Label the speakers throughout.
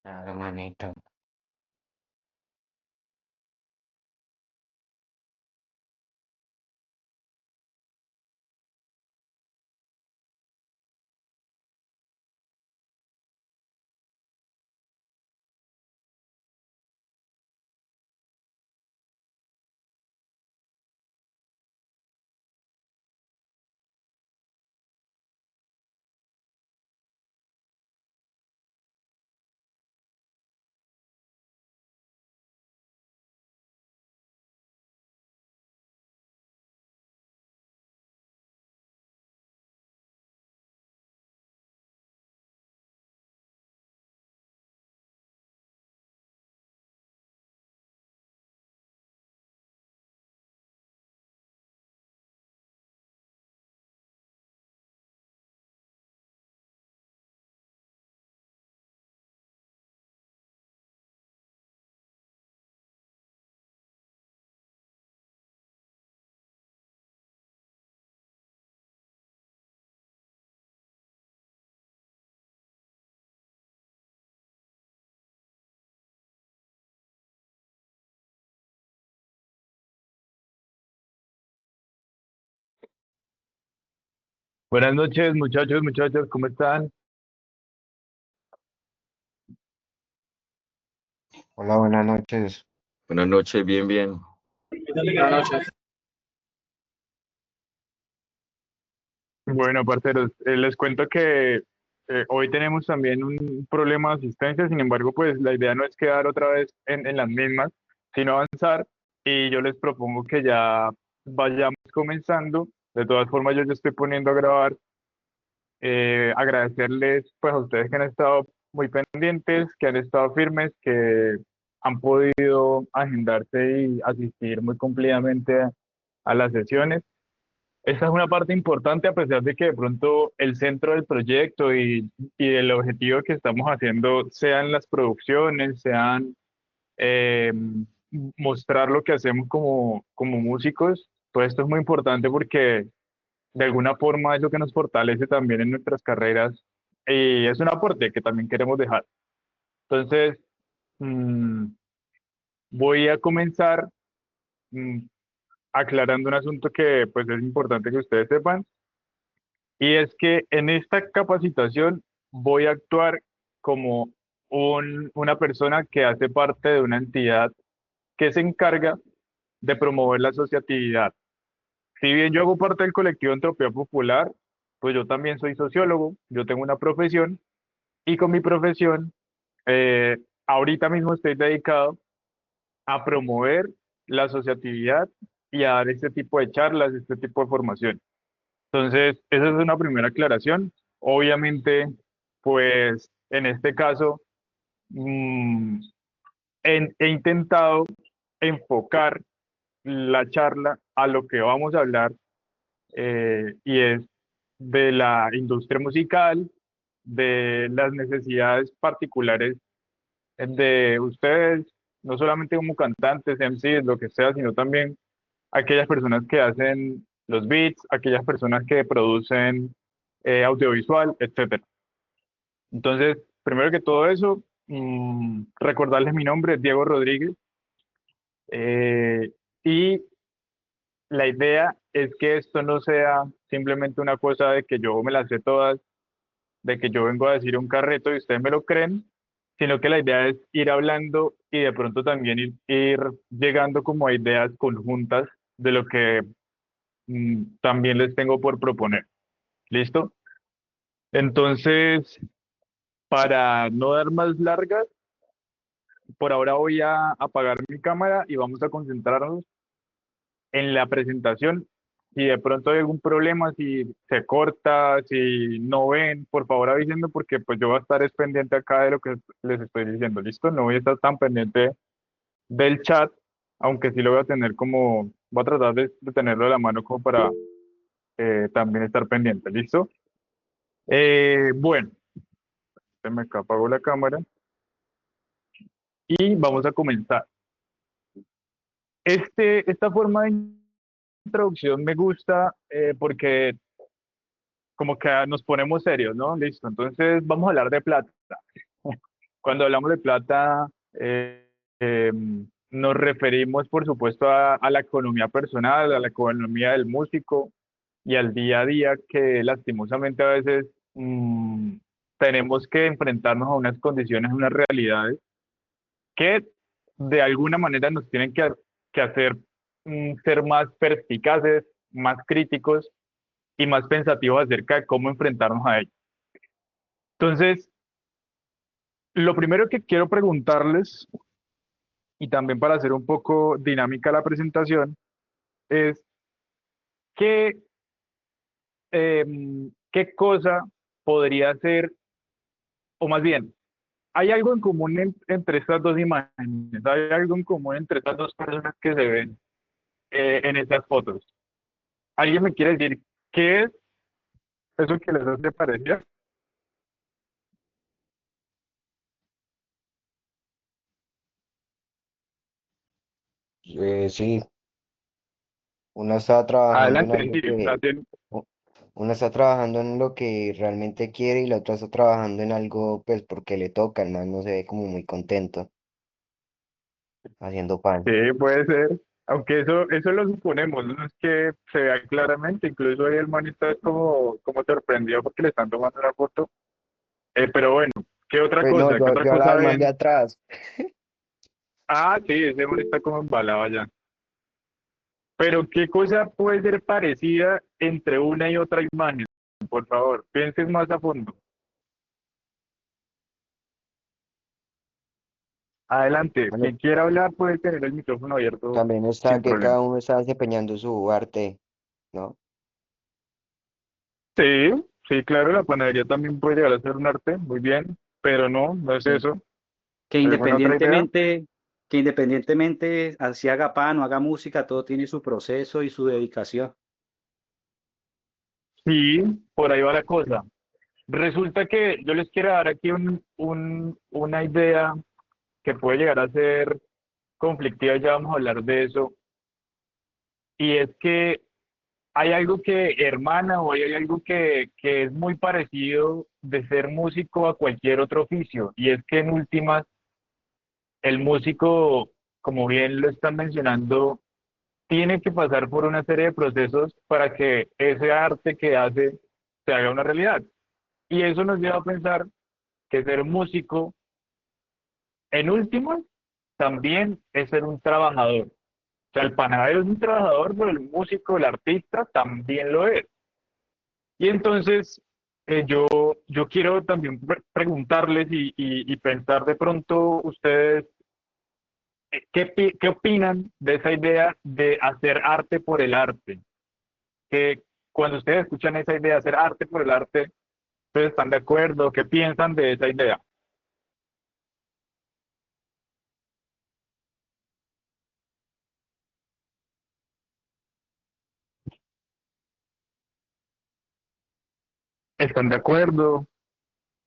Speaker 1: Claro, manito.
Speaker 2: Buenas noches, muchachos, muchachas, ¿cómo están?
Speaker 1: Hola, buenas noches.
Speaker 3: Buenas noches, bien, bien.
Speaker 2: Bueno, parceros, les cuento que hoy tenemos también un problema de asistencia. Sin embargo, pues la idea no es quedar otra vez en las mismas, sino avanzar, y yo les propongo que ya vayamos comenzando. De todas formas, yo ya estoy poniendo a grabar. Agradecerles pues a ustedes que han estado muy pendientes, que han estado firmes, que han podido agendarse y asistir muy cumplidamente a las sesiones. Esta es una parte importante, a pesar de que de pronto el centro del proyecto y el objetivo que estamos haciendo sean las producciones, sean eh, mostrar lo que hacemos como músicos. Pues esto es muy importante porque de alguna forma es lo que nos fortalece también en nuestras carreras, y es un aporte que también queremos dejar. Entonces, mm, voy a comenzar mm, aclarando un asunto que pues es importante que ustedes sepan. Y es que en esta capacitación voy a actuar como una persona que hace parte de una entidad que se encarga de promover la asociatividad. Si bien yo hago parte del colectivo Entropía Popular, pues yo también soy sociólogo, yo tengo una profesión, y con mi profesión eh, ahorita mismo estoy dedicado a promover la asociatividad y a dar este tipo de charlas, este tipo de formación. Entonces, esa es una primera aclaración. Obviamente, pues en este caso, mm, he intentado enfocar la charla a lo que vamos a hablar, y es de la industria musical, de las necesidades particulares de ustedes, no solamente como cantantes, MCs, lo que sea, sino también aquellas personas que hacen los beats, aquellas personas que producen audiovisual, etcétera. Entonces, primero que todo eso, recordarles mi nombre, es Diego Rodríguez, y la idea es que esto no sea simplemente una cosa de que yo me las sé todas, de que yo vengo a decir un carreto y ustedes me lo creen, sino que la idea es ir hablando y de pronto también ir llegando como a ideas conjuntas de lo que también les tengo por proponer. ¿Listo? Entonces, para no dar más largas, por ahora voy a apagar mi cámara y vamos a concentrarnos en la presentación. Si de pronto hay algún problema, si se corta, si no ven, por favor avísenme, porque pues yo voy a estar es pendiente acá de lo que les estoy diciendo. ¿Listo? No voy a estar tan pendiente del chat, aunque sí lo voy a tener como, voy a tratar de tenerlo de la mano como para también estar pendiente. ¿Listo? Bueno, se me apagó la cámara y vamos a comenzar. Esta forma de introducción me gusta, porque como que nos ponemos serios, ¿no? Listo, entonces vamos a hablar de plata. Cuando hablamos de plata, nos referimos, por supuesto, a la economía personal, a la economía del músico y al día a día que lastimosamente a veces tenemos que enfrentarnos a unas condiciones, unas realidades que de alguna manera nos tienen que hacer ser más perspicaces, más críticos y más pensativos acerca de cómo enfrentarnos a ello. Entonces, lo primero que quiero preguntarles, y también para hacer un poco dinámica la presentación, es qué, qué cosa podría ser, o más bien, ¿hay algo en común entre estas dos imágenes? ¿Hay algo en común entre estas dos personas que se ven en estas fotos? ¿Alguien me quiere decir qué es eso que les hace parecer?
Speaker 1: Sí, uno está trabajando en
Speaker 2: Adelante,
Speaker 1: algo
Speaker 2: sí,
Speaker 1: que, u- uno está trabajando en lo que realmente quiere y la otra está trabajando en algo pues porque le toca, el man no se ve como muy contento haciendo pan.
Speaker 2: sí, puede ser. Aunque eso lo suponemos, no es que se vea claramente, incluso ahí el man está como sorprendido porque le están tomando una foto. Pero bueno, ¿qué otra
Speaker 1: Pues no,
Speaker 2: cosa? ¿Qué
Speaker 1: yo,
Speaker 2: otra
Speaker 1: yo hablaba
Speaker 2: cosa
Speaker 1: del man de
Speaker 2: ven?
Speaker 1: atrás.
Speaker 2: Ah, sí, ese man está como embalado allá. Pero ¿qué cosa puede ser parecida entre una y otra imagen? Por favor, piensen más a fondo. Adelante,
Speaker 1: Bueno,
Speaker 2: quien quiera hablar puede tener el micrófono abierto
Speaker 1: también está
Speaker 2: sin
Speaker 1: que
Speaker 2: problema.
Speaker 1: cada uno está desempeñando su arte, ¿no?
Speaker 2: Sí, sí, claro, la panadería también puede llegar a ser un arte, muy bien, pero no, no es
Speaker 4: Sí.
Speaker 2: eso.
Speaker 4: Que
Speaker 2: ¿Alguna otra idea?
Speaker 4: independientemente, que independientemente si haga pan o haga música, todo tiene su proceso y su dedicación.
Speaker 2: Sí, por ahí va la cosa. Resulta que yo les quiero dar aquí una idea que puede llegar a ser conflictiva, ya vamos a hablar de eso, y es que hay algo que hermana o hay algo que es muy parecido de ser músico a cualquier otro oficio, y es que en últimas el músico, como bien lo están mencionando, tiene que pasar por una serie de procesos para que ese arte que hace se haga una realidad. Y eso nos lleva a pensar que ser músico, en últimas, también es ser un trabajador. O sea, el panadero es un trabajador, pero el músico, el artista, también lo es. Y entonces, yo quiero también preguntarles y pensar de pronto ustedes, ¿qué opinan de esa idea de hacer arte por el arte? Que cuando ustedes escuchan esa idea de hacer arte por el arte, ¿ustedes están de acuerdo? ¿Qué piensan de esa idea? ¿Están de acuerdo?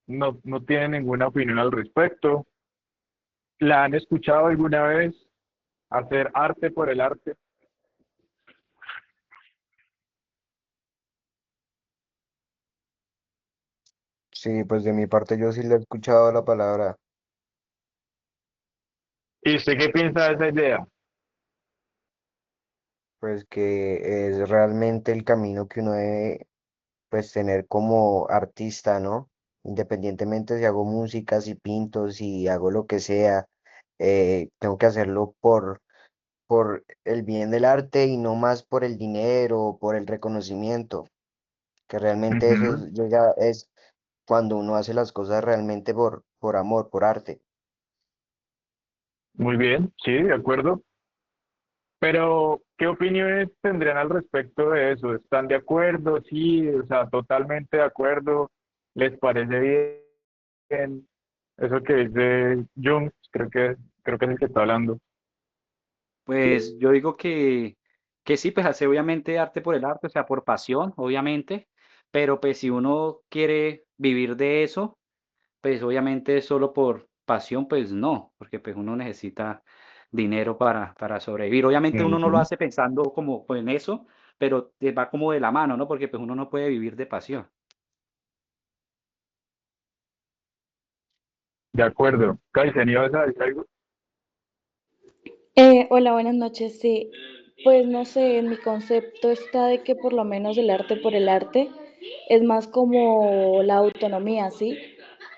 Speaker 2: ¿No tienen ninguna opinión al respecto? ¿La han escuchado alguna vez? ¿Hacer arte por el arte?
Speaker 1: Sí, pues de mi parte yo sí le he escuchado la palabra,
Speaker 2: ¿Y usted qué piensa de esa idea?
Speaker 1: pues que es realmente el camino que uno debe pues tener como artista, ¿no? Independientemente si hago música, si pinto, si hago lo que sea, tengo que hacerlo por el bien del arte y no más por el dinero o por el reconocimiento, que realmente eso
Speaker 2: Ujú.
Speaker 1: es, yo ya es cuando uno hace las cosas realmente por amor, por arte.
Speaker 2: Muy bien, sí, de acuerdo. Pero, ¿qué opiniones tendrían al respecto de eso? ¿Están de acuerdo? Sí, o sea, totalmente de acuerdo. ¿Les parece bien eso que dice Jung? Creo que es el que está hablando.
Speaker 4: Pues yo digo que sí, pues hacer obviamente arte por el arte, o sea, por pasión, obviamente, pero pues si uno quiere vivir de eso, pues obviamente solo por pasión, pues no, porque pues uno necesita dinero para sobrevivir. Obviamente uno no lo
Speaker 2: Ujú.
Speaker 4: hace pensando como pues, en eso, pero va como de la mano, ¿no? Porque pues uno no puede vivir de pasión.
Speaker 2: De acuerdo. Kaizen, ¿ibas a decir algo?
Speaker 5: Hola, buenas noches. Sí, pues no sé, en mi concepto está de que por lo menos el arte por el arte es más como la autonomía, ¿sí?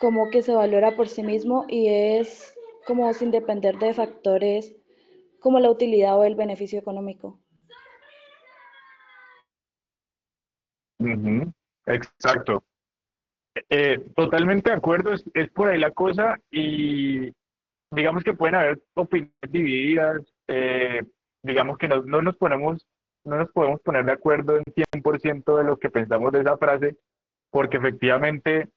Speaker 5: Como que se valora por sí mismo y es como sin depender de factores como la utilidad o el beneficio económico.
Speaker 2: Ujú, exacto. Totalmente de acuerdo, es por ahí la cosa y digamos que pueden haber opiniones divididas, digamos que no nos podemos poner de acuerdo en 100% de lo que pensamos de esa frase, porque efectivamente,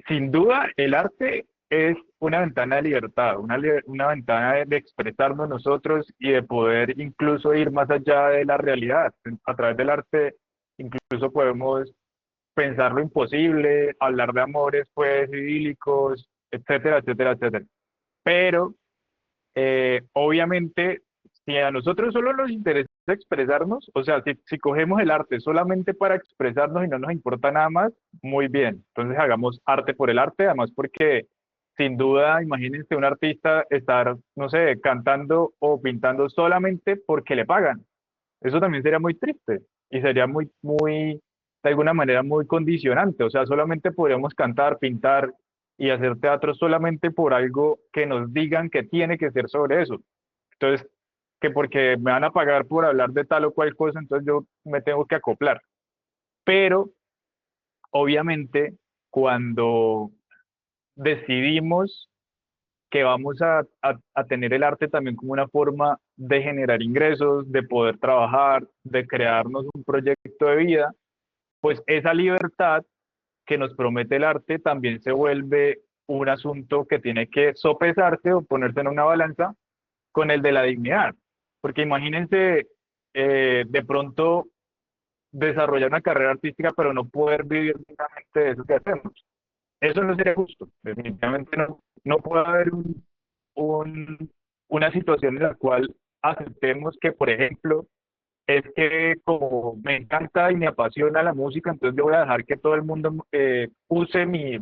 Speaker 2: sin duda, el arte es una ventana de libertad, una ventana de expresarnos nosotros y de poder incluso ir más allá de la realidad. A través del arte incluso podemos pensar lo imposible, hablar de amores pues idílicos, etcétera, etcétera, etcétera. Pero obviamente, si a nosotros solo nos interesa expresarnos, o sea, si cogemos el arte solamente para expresarnos y no nos importa nada más, muy bien. Entonces hagamos arte por el arte, además porque sin duda, imagínense un artista estar, no sé, cantando o pintando solamente porque le pagan. Eso también sería muy triste y sería de alguna manera muy condicionante. O sea, solamente podríamos cantar, pintar y hacer teatro solamente por algo que nos digan que tiene que ser sobre eso. Entonces, que porque me van a pagar por hablar de tal o cual cosa, entonces yo me tengo que acoplar. Pero, obviamente, cuando decidimos que vamos a tener el arte también como una forma de generar ingresos, de poder trabajar, de crearnos un proyecto de vida, pues esa libertad que nos promete el arte también se vuelve un asunto que tiene que sopesarse o ponerse en una balanza con el de la dignidad. Porque imagínense de pronto desarrollar una carrera artística pero no poder vivir dignamente de eso que hacemos. Eso no sería justo. Definitivamente no, no puede haber un- una situación en la cual aceptemos que, por ejemplo, es que como me encanta y me apasiona la música, entonces yo voy a dejar que todo el mundo use mi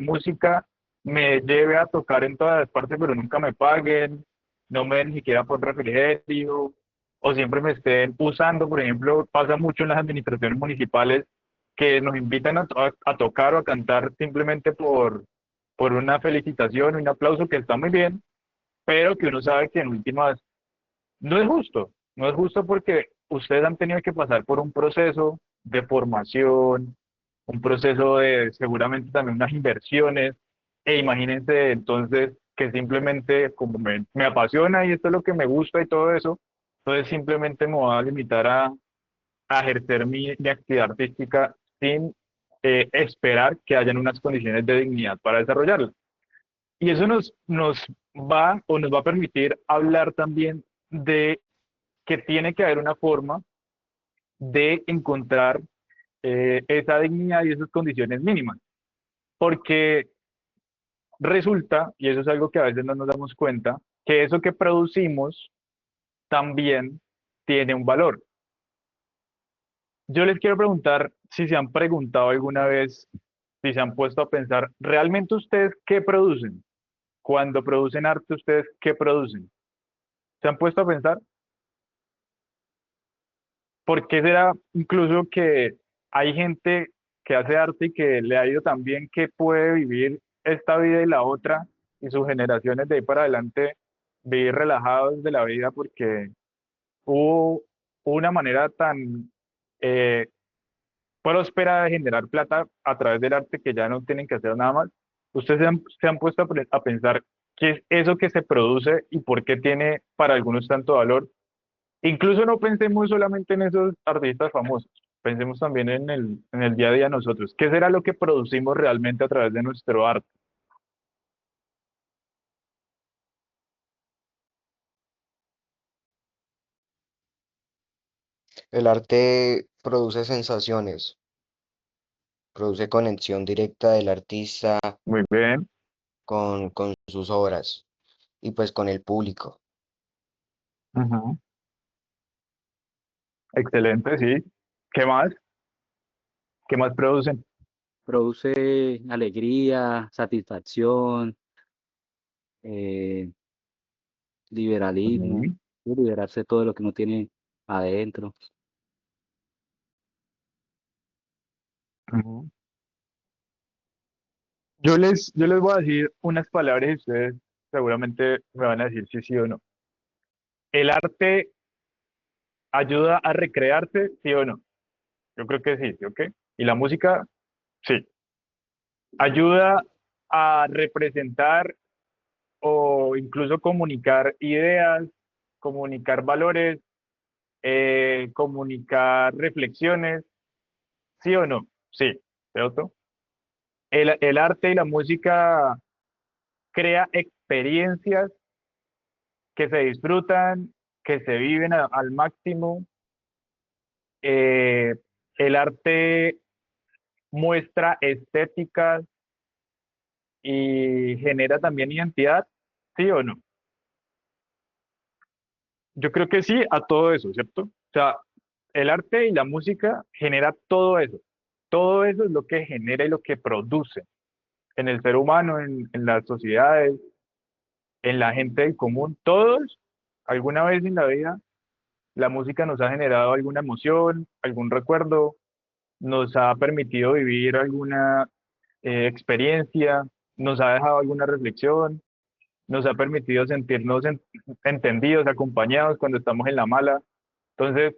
Speaker 2: música, me lleve a tocar en todas las partes, pero nunca me paguen, no me den ni siquiera por refrigerio, o siempre me estén usando. Por ejemplo, pasa mucho en las administraciones municipales que nos invitan a tocar o a cantar simplemente por una felicitación, un aplauso que está muy bien, pero que uno sabe que en últimas no es justo, no es justo porque ustedes han tenido que pasar por un proceso de formación, un proceso de seguramente también unas inversiones, e imagínense entonces que simplemente como me apasiona y esto es lo que me gusta y todo eso, entonces simplemente me voy a limitar a ejercer mi actividad artística sin esperar que hayan unas condiciones de dignidad para desarrollarla. Y eso nos va o nos va a permitir hablar también de que tiene que haber una forma de encontrar esa dignidad y esas condiciones mínimas, porque resulta, y eso es algo que a veces no nos damos cuenta, que eso que producimos también tiene un valor. Yo les quiero preguntar si se han preguntado alguna vez, si se han puesto a pensar, ¿realmente ustedes qué producen? Cuando producen arte, ¿ustedes qué producen? ¿Se han puesto a pensar? ¿Por qué será incluso que hay gente que hace arte y que le ha ido tan bien que puede vivir esta vida y la otra y sus generaciones de ahí para adelante vivir relajados de la vida porque hubo una manera tan eh, próspera de generar plata a través del arte que ya no tienen que hacer nada más? ¿Ustedes se han puesto a pensar qué es eso que se produce y por qué tiene para algunos tanto valor? Incluso no pensemos solamente en esos artistas famosos, pensemos también en el día a día nosotros. ¿Qué será lo que producimos realmente a través de nuestro arte?
Speaker 1: El arte produce sensaciones, produce conexión directa del artista
Speaker 2: Muy bien,
Speaker 1: con sus obras y pues con el público.
Speaker 2: ujú, excelente, sí. ¿Qué más? ¿Qué más producen?
Speaker 4: Produce alegría, satisfacción, eh, liberalismo,
Speaker 2: Ujú,
Speaker 4: y liberarse de todo lo que uno tiene adentro.
Speaker 2: ujú. Yo les voy a decir unas palabras y ustedes seguramente me van a decir si sí o no. ¿El arte ayuda a recrearse, sí o no? Yo creo que sí, ¿sí o qué? ¿Y la música? Sí. ¿Ayuda a representar o incluso comunicar ideas, comunicar valores, comunicar reflexiones, sí o no? Sí, ¿cierto? El arte y la música crea experiencias que se disfrutan, que se viven al máximo. Eh, el arte muestra estéticas y genera también identidad, ¿sí o no? Yo creo que sí a todo eso, ¿cierto? O sea, el arte y la música genera todo eso. Todo eso es lo que genera y lo que produce en el ser humano, en las sociedades, en la gente del común. Todos, alguna vez en la vida, la música nos ha generado alguna emoción, algún recuerdo, nos ha permitido vivir alguna experiencia, nos ha dejado alguna reflexión, nos ha permitido sentirnos entendidos, acompañados cuando estamos en la mala. Entonces,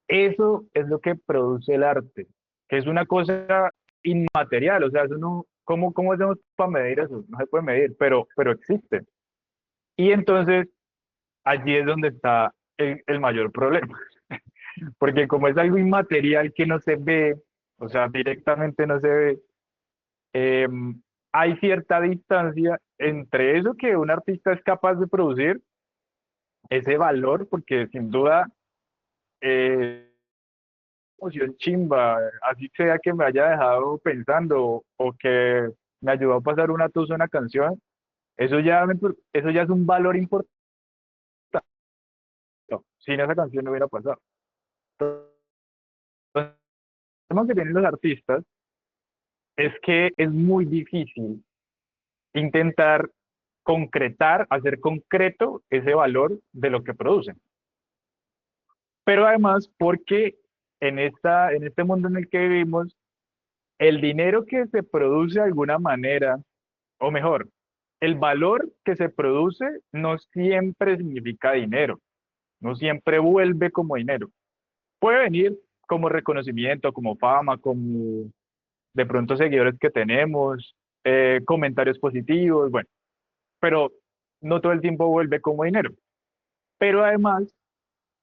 Speaker 2: eso es lo que produce el arte, que es una cosa inmaterial, o sea, eso no, ¿cómo hacemos para medir eso? No se puede medir, pero existe. Y entonces, allí es donde está el mayor problema, porque como es algo inmaterial que no se ve, o sea, directamente no se ve, eh, hay cierta distancia entre eso que un artista es capaz de producir, ese valor, porque sin duda, emoción chimba, así sea que me haya dejado pensando o que me ayudó a pasar una tusa una canción, eso ya es un valor importante. Sin esa canción no hubiera pasado. Entonces, el tema que tienen los artistas es que es muy difícil intentar concretar, hacer concreto ese valor de lo que producen. Pero además, porque en este mundo en el que vivimos, el dinero que se produce de alguna manera, o mejor, el valor que se produce no siempre significa dinero, no siempre vuelve como dinero. Puede venir como reconocimiento, como fama, como de pronto seguidores que tenemos, comentarios positivos, bueno, pero no todo el tiempo vuelve como dinero. Pero además,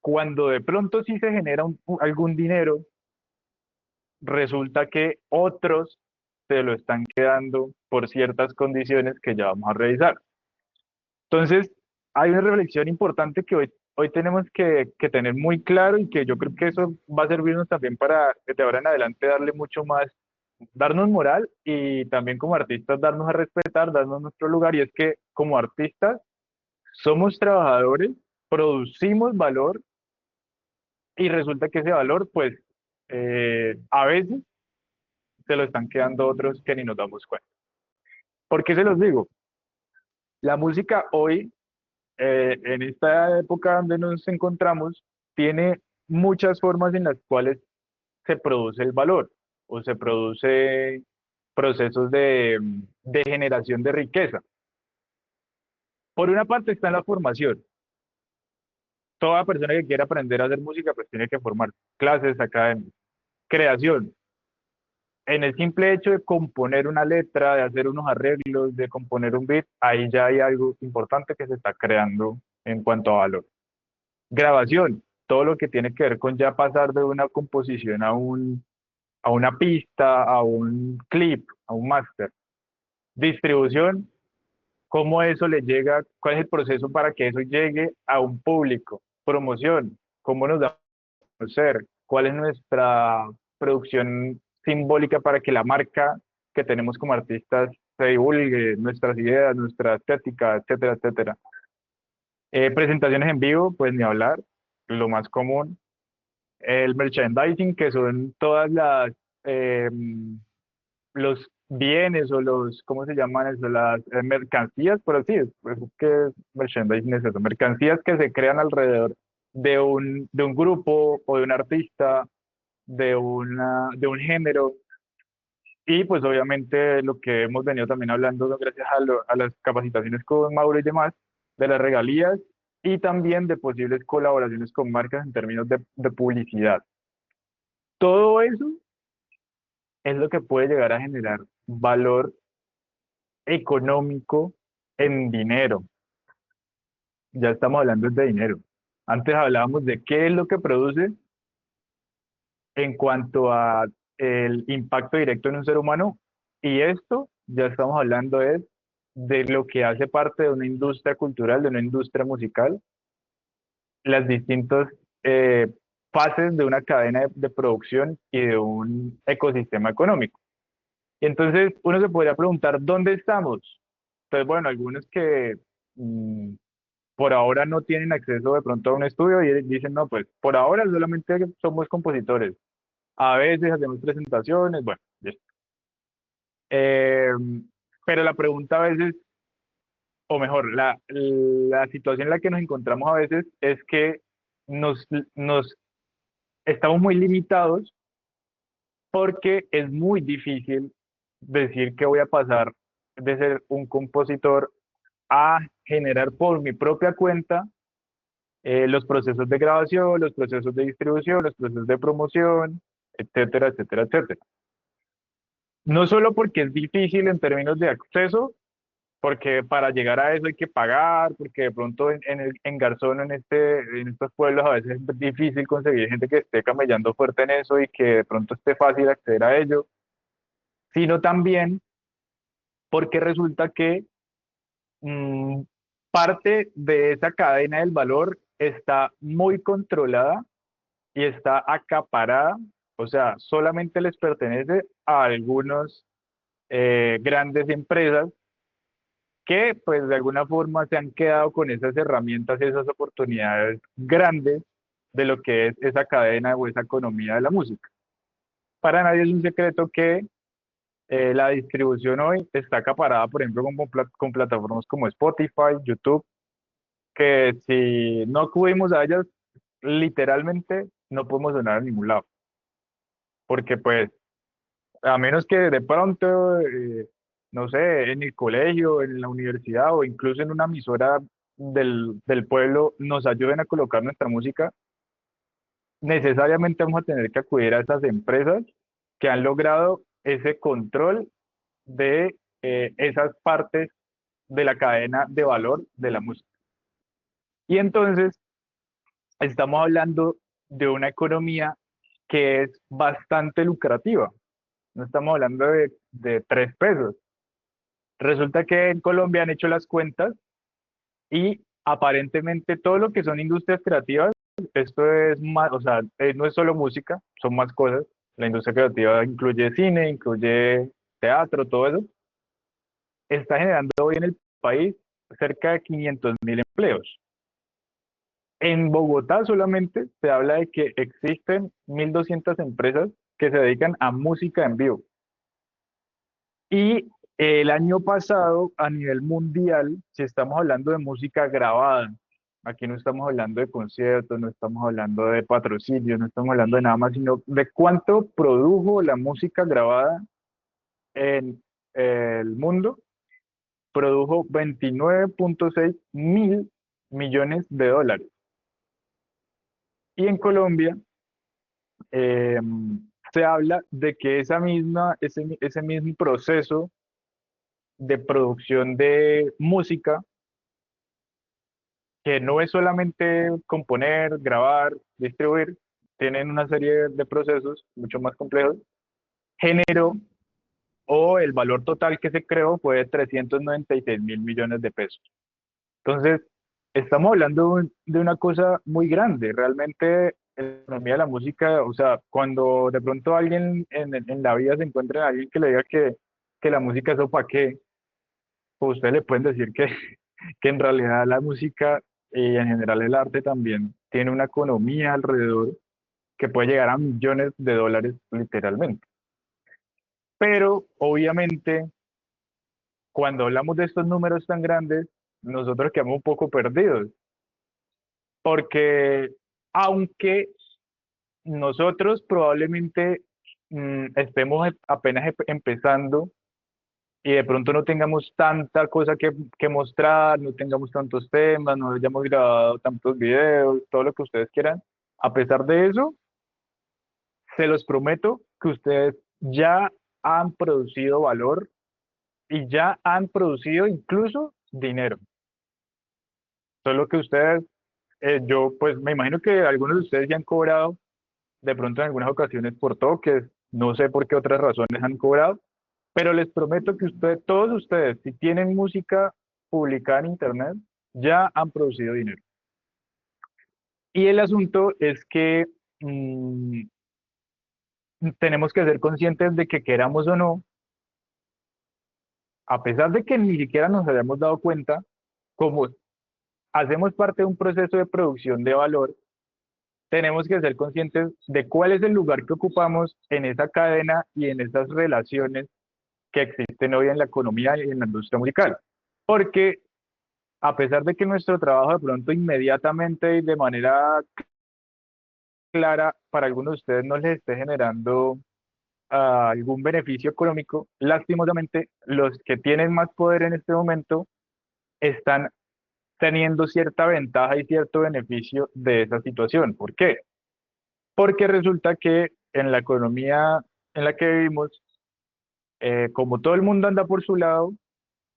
Speaker 2: cuando de pronto sí se genera algún dinero, resulta que otros se lo están quedando por ciertas condiciones que ya vamos a revisar. Entonces, hay una reflexión importante que hoy tenemos que tener muy claro y que yo creo que eso va a servirnos también para de ahora en adelante darle mucho más, darnos moral y también como artistas darnos a respetar, darnos nuestro lugar y es que como artistas somos trabajadores, producimos valor y resulta que ese valor pues a veces se lo están quedando otros que ni nos damos cuenta. ¿Por qué se los digo? La música hoy en esta época donde nos encontramos, tiene muchas formas en las cuales se produce el valor o se produce procesos de generación de riqueza. Por una parte está en la formación. Toda persona que quiera aprender a hacer música, pues tiene que formar clases, academias. Creación. En el simple hecho de componer una letra, de hacer unos arreglos, de componer un beat, ahí ya hay algo importante que se está creando en cuanto a valor. Grabación, todo lo que tiene que ver con ya pasar de una composición a una pista, a un clip, a un máster. Distribución, cómo eso le llega, cuál es el proceso para que eso llegue a un público. Promoción, cómo nos da a conocer, cuál es nuestra producción simbólica para que la marca que tenemos como artistas se divulgue, nuestras ideas, nuestra estética, etcétera, etcétera. Presentaciones en vivo, pues ni hablar, lo más común. El merchandising, que son todas las, los bienes o los, ¿cómo se llaman eso? Las mercancías, por así decirlo, pues es que merchandising es eso, mercancías que se crean alrededor de un grupo o de un artista, de un género. Y pues obviamente lo que hemos venido también hablando, ¿no? Gracias a las capacitaciones con Mauro y demás, de las regalías y también de posibles colaboraciones con marcas en términos de publicidad. Todo eso es lo que puede llegar a generar valor económico en dinero. Ya estamos hablando de dinero. Antes hablábamos de qué es lo que produce en cuanto a el impacto directo en un ser humano, y esto ya estamos hablando es de lo que hace parte de una industria cultural, de una industria musical, las distintas eh, fases de una cadena de producción y de un ecosistema económico. Y entonces uno se podría preguntar, ¿dónde estamos? Pues bueno, algunos que mm, por ahora no tienen acceso de pronto a un estudio y dicen, no, pues por ahora solamente somos compositores. A veces hacemos presentaciones, bueno, listo. Eh, pero la pregunta a veces, o mejor, la situación en la que nos encontramos a veces es que nos, nos estamos muy limitados porque es muy difícil decir que voy a pasar de ser un compositor a generar por mi propia cuenta los procesos de grabación, los procesos de distribución, los procesos de promoción, etcétera, etcétera, etcétera. No solo porque es difícil en términos de acceso, porque para llegar a eso hay que pagar, porque de pronto en Garzón, en estos pueblos, a veces es difícil conseguir gente que esté camellando fuerte en eso y que de pronto esté fácil acceder a ello, sino también porque resulta que mm, parte de esa cadena del valor está muy controlada y está acaparada, o sea, solamente les pertenece a algunos grandes empresas que pues de alguna forma se han quedado con esas herramientas, esas oportunidades grandes de lo que es esa cadena o esa economía de la música. Para nadie es un secreto que la distribución hoy está acaparada, por ejemplo, con plataformas como Spotify, YouTube, que si no acudimos a ellas, literalmente no podemos sonar a ningún lado, porque pues a menos que de pronto, no sé, en el colegio, en la universidad o incluso en una emisora del pueblo nos ayuden a colocar nuestra música, necesariamente vamos a tener que acudir a esas empresas que han logrado ese control de esas partes de la cadena de valor de la música. Y entonces estamos hablando de una economía que es bastante lucrativa. No estamos hablando de 3 pesos. Resulta que en Colombia han hecho las cuentas y aparentemente todo lo que son industrias creativas, esto es más, o sea, no es solo música, son más cosas. La industria creativa incluye cine, incluye teatro, todo eso. Está generando hoy en el país cerca de 500.000 empleos. En Bogotá solamente se habla de que existen 1.200 empresas que se dedican a música en vivo. Y el año pasado, a nivel mundial, si estamos hablando de música grabada, aquí no estamos hablando de conciertos, no estamos hablando de patrocinios, no estamos hablando de nada más, sino de cuánto produjo la música grabada en el mundo, produjo 29.6 mil millones de dólares. Y en Colombia eh, se habla de que ese mismo proceso de producción de música, que no es solamente componer, grabar, distribuir, tienen una serie de procesos mucho más complejos, generó o el valor total que se creó fue de 396.000 millones de pesos. Entonces, estamos hablando de una cosa muy grande, realmente la economía de la música, o sea, cuando de pronto alguien en la vida se encuentra alguien que le diga que la música es para qué, pues ustedes le pueden decir que en realidad la música y en general el arte también tiene una economía alrededor que puede llegar a millones de dólares literalmente. Pero obviamente cuando hablamos de estos números tan grandes, nosotros quedamos un poco perdidos, porque aunque nosotros probablemente estemos apenas empezando y de pronto no tengamos tanta cosa que mostrar, no tengamos tantos temas, no hayamos grabado tantos videos, todo lo que ustedes quieran, a pesar de eso, se los prometo que ustedes ya han producido valor y ya han producido incluso dinero. Solo que ustedes, yo pues me imagino que algunos de ustedes ya han cobrado de pronto en algunas ocasiones por toques, no sé por qué otras razones han cobrado, pero les prometo que ustedes, todos ustedes, si tienen música publicada en internet, ya han producido dinero. Y el asunto es que mm, tenemos que ser conscientes de que queramos o no, a pesar de que ni siquiera nos hayamos dado cuenta, como hacemos parte de un proceso de producción de valor, tenemos que ser conscientes de cuál es el lugar que ocupamos en esa cadena y en esas relaciones que existen hoy en la economía y en la industria musical. Porque a pesar de que nuestro trabajo de pronto inmediatamente y de manera clara para algunos de ustedes no les esté generando algún beneficio económico, lastimosamente los que tienen más poder en este momento están teniendo cierta ventaja y cierto beneficio de esa situación. ¿Por qué? Porque resulta que en la economía en la que vivimos, como todo el mundo anda por su lado,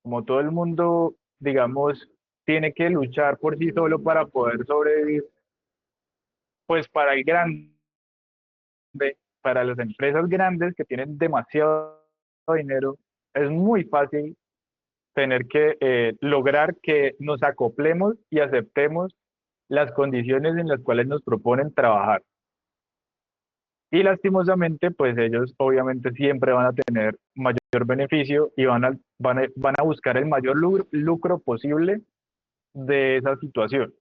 Speaker 2: como todo el mundo, digamos, tiene que luchar por sí solo para poder sobrevivir, pues para el grande, para las empresas grandes que tienen demasiado dinero, es muy fácil tener que lograr que nos acoplemos y aceptemos las condiciones en las cuales nos proponen trabajar. Y lastimosamente, pues ellos obviamente siempre van a tener mayor beneficio y van a buscar el mayor lucro posible de esa situación.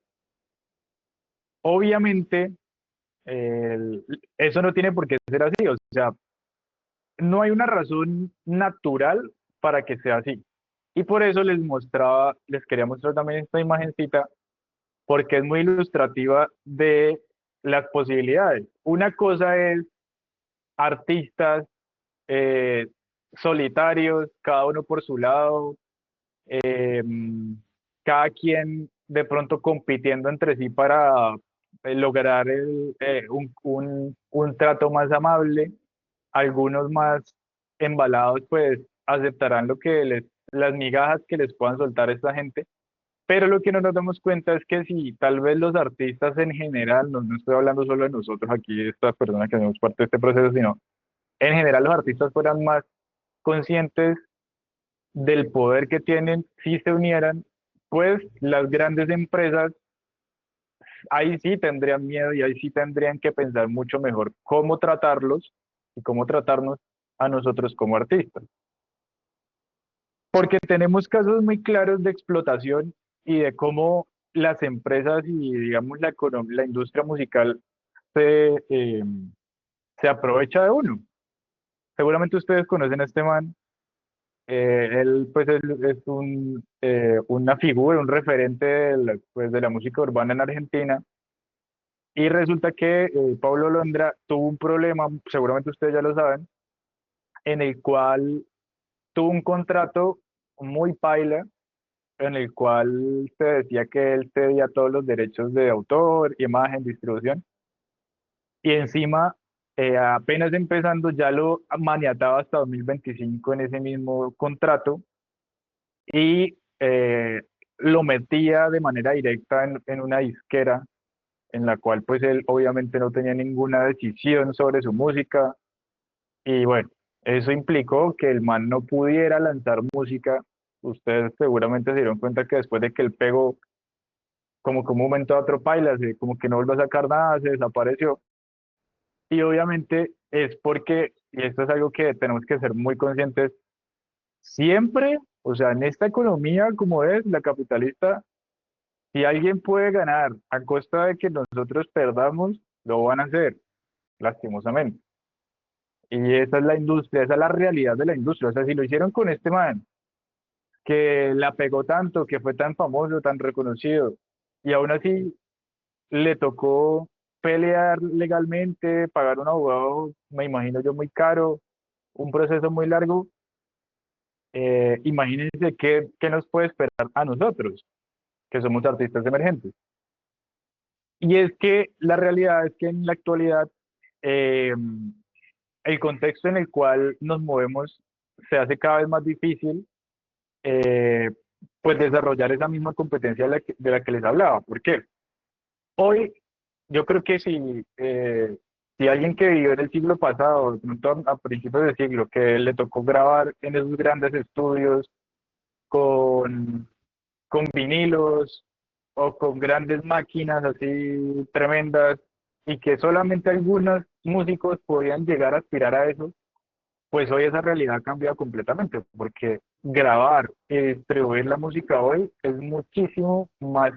Speaker 2: Obviamente, eso no tiene por qué ser así, o sea, no hay una razón natural para que sea así. Y por eso les quería mostrar también esta imagencita, porque es muy ilustrativa de las posibilidades. Una cosa es artistas eh, solitarios, cada uno por su lado, eh, cada quien de pronto compitiendo entre sí para lograr un trato más amable. Algunos más embalados pues aceptarán las migajas que les puedan soltar a esta gente, pero lo que no nos damos cuenta es que si tal vez los artistas en general, no estoy hablando solo de nosotros aquí, estas personas que hacemos parte de este proceso, sino en general los artistas fueran más conscientes del poder que tienen si se unieran, pues las grandes empresas ahí sí tendrían miedo y ahí sí tendrían que pensar mucho mejor cómo tratarlos y cómo tratarnos a nosotros como artistas. Porque tenemos casos muy claros de explotación y de cómo las empresas y digamos la industria musical se, se aprovecha de uno. Seguramente ustedes conocen a este man. Él pues es una figura, un referente pues, de la música urbana en Argentina. Y resulta que Pablo Londra tuvo un problema, seguramente ustedes ya lo saben, en el cual tuvo un contrato muy paila, en el cual se decía que él cedía todos los derechos de autor, imagen, distribución, y encima, apenas empezando, ya lo maniataba hasta 2025 en ese mismo contrato, y lo metía de manera directa en una disquera en la cual pues él obviamente no tenía ninguna decisión sobre su música y bueno, eso implicó que el man no pudiera lanzar música. Ustedes seguramente se dieron cuenta que después de que él pegó como que un momento a otro paila, como que no volvió a sacar nada, se desapareció. Y obviamente es porque, y esto es algo que tenemos que ser muy conscientes, siempre, o sea, en esta economía como es la capitalista, si alguien puede ganar a costa de que nosotros perdamos, lo van a hacer, lastimosamente. Y esa es la industria, esa es la realidad de la industria. O sea, si lo hicieron con este man, que la pegó tanto, que fue tan famoso, tan reconocido, y aún así le tocó pelear legalmente, pagar un abogado, me imagino yo, muy caro, un proceso muy largo, imagínense qué nos puede esperar a nosotros, que somos artistas emergentes. Y es que la realidad es que en la actualidad eh, el contexto en el cual nos movemos se hace cada vez más difícil eh, pues desarrollar esa misma competencia de la que les hablaba. ¿Por qué? Hoy yo creo que si alguien que vivió en el siglo pasado, de pronto a principios del siglo, que le tocó grabar en esos grandes estudios con, con vinilos o con grandes máquinas así tremendas y que solamente algunos músicos podían llegar a aspirar a eso, pues hoy esa realidad ha cambiado completamente, porque grabar y distribuir la música hoy es muchísimo más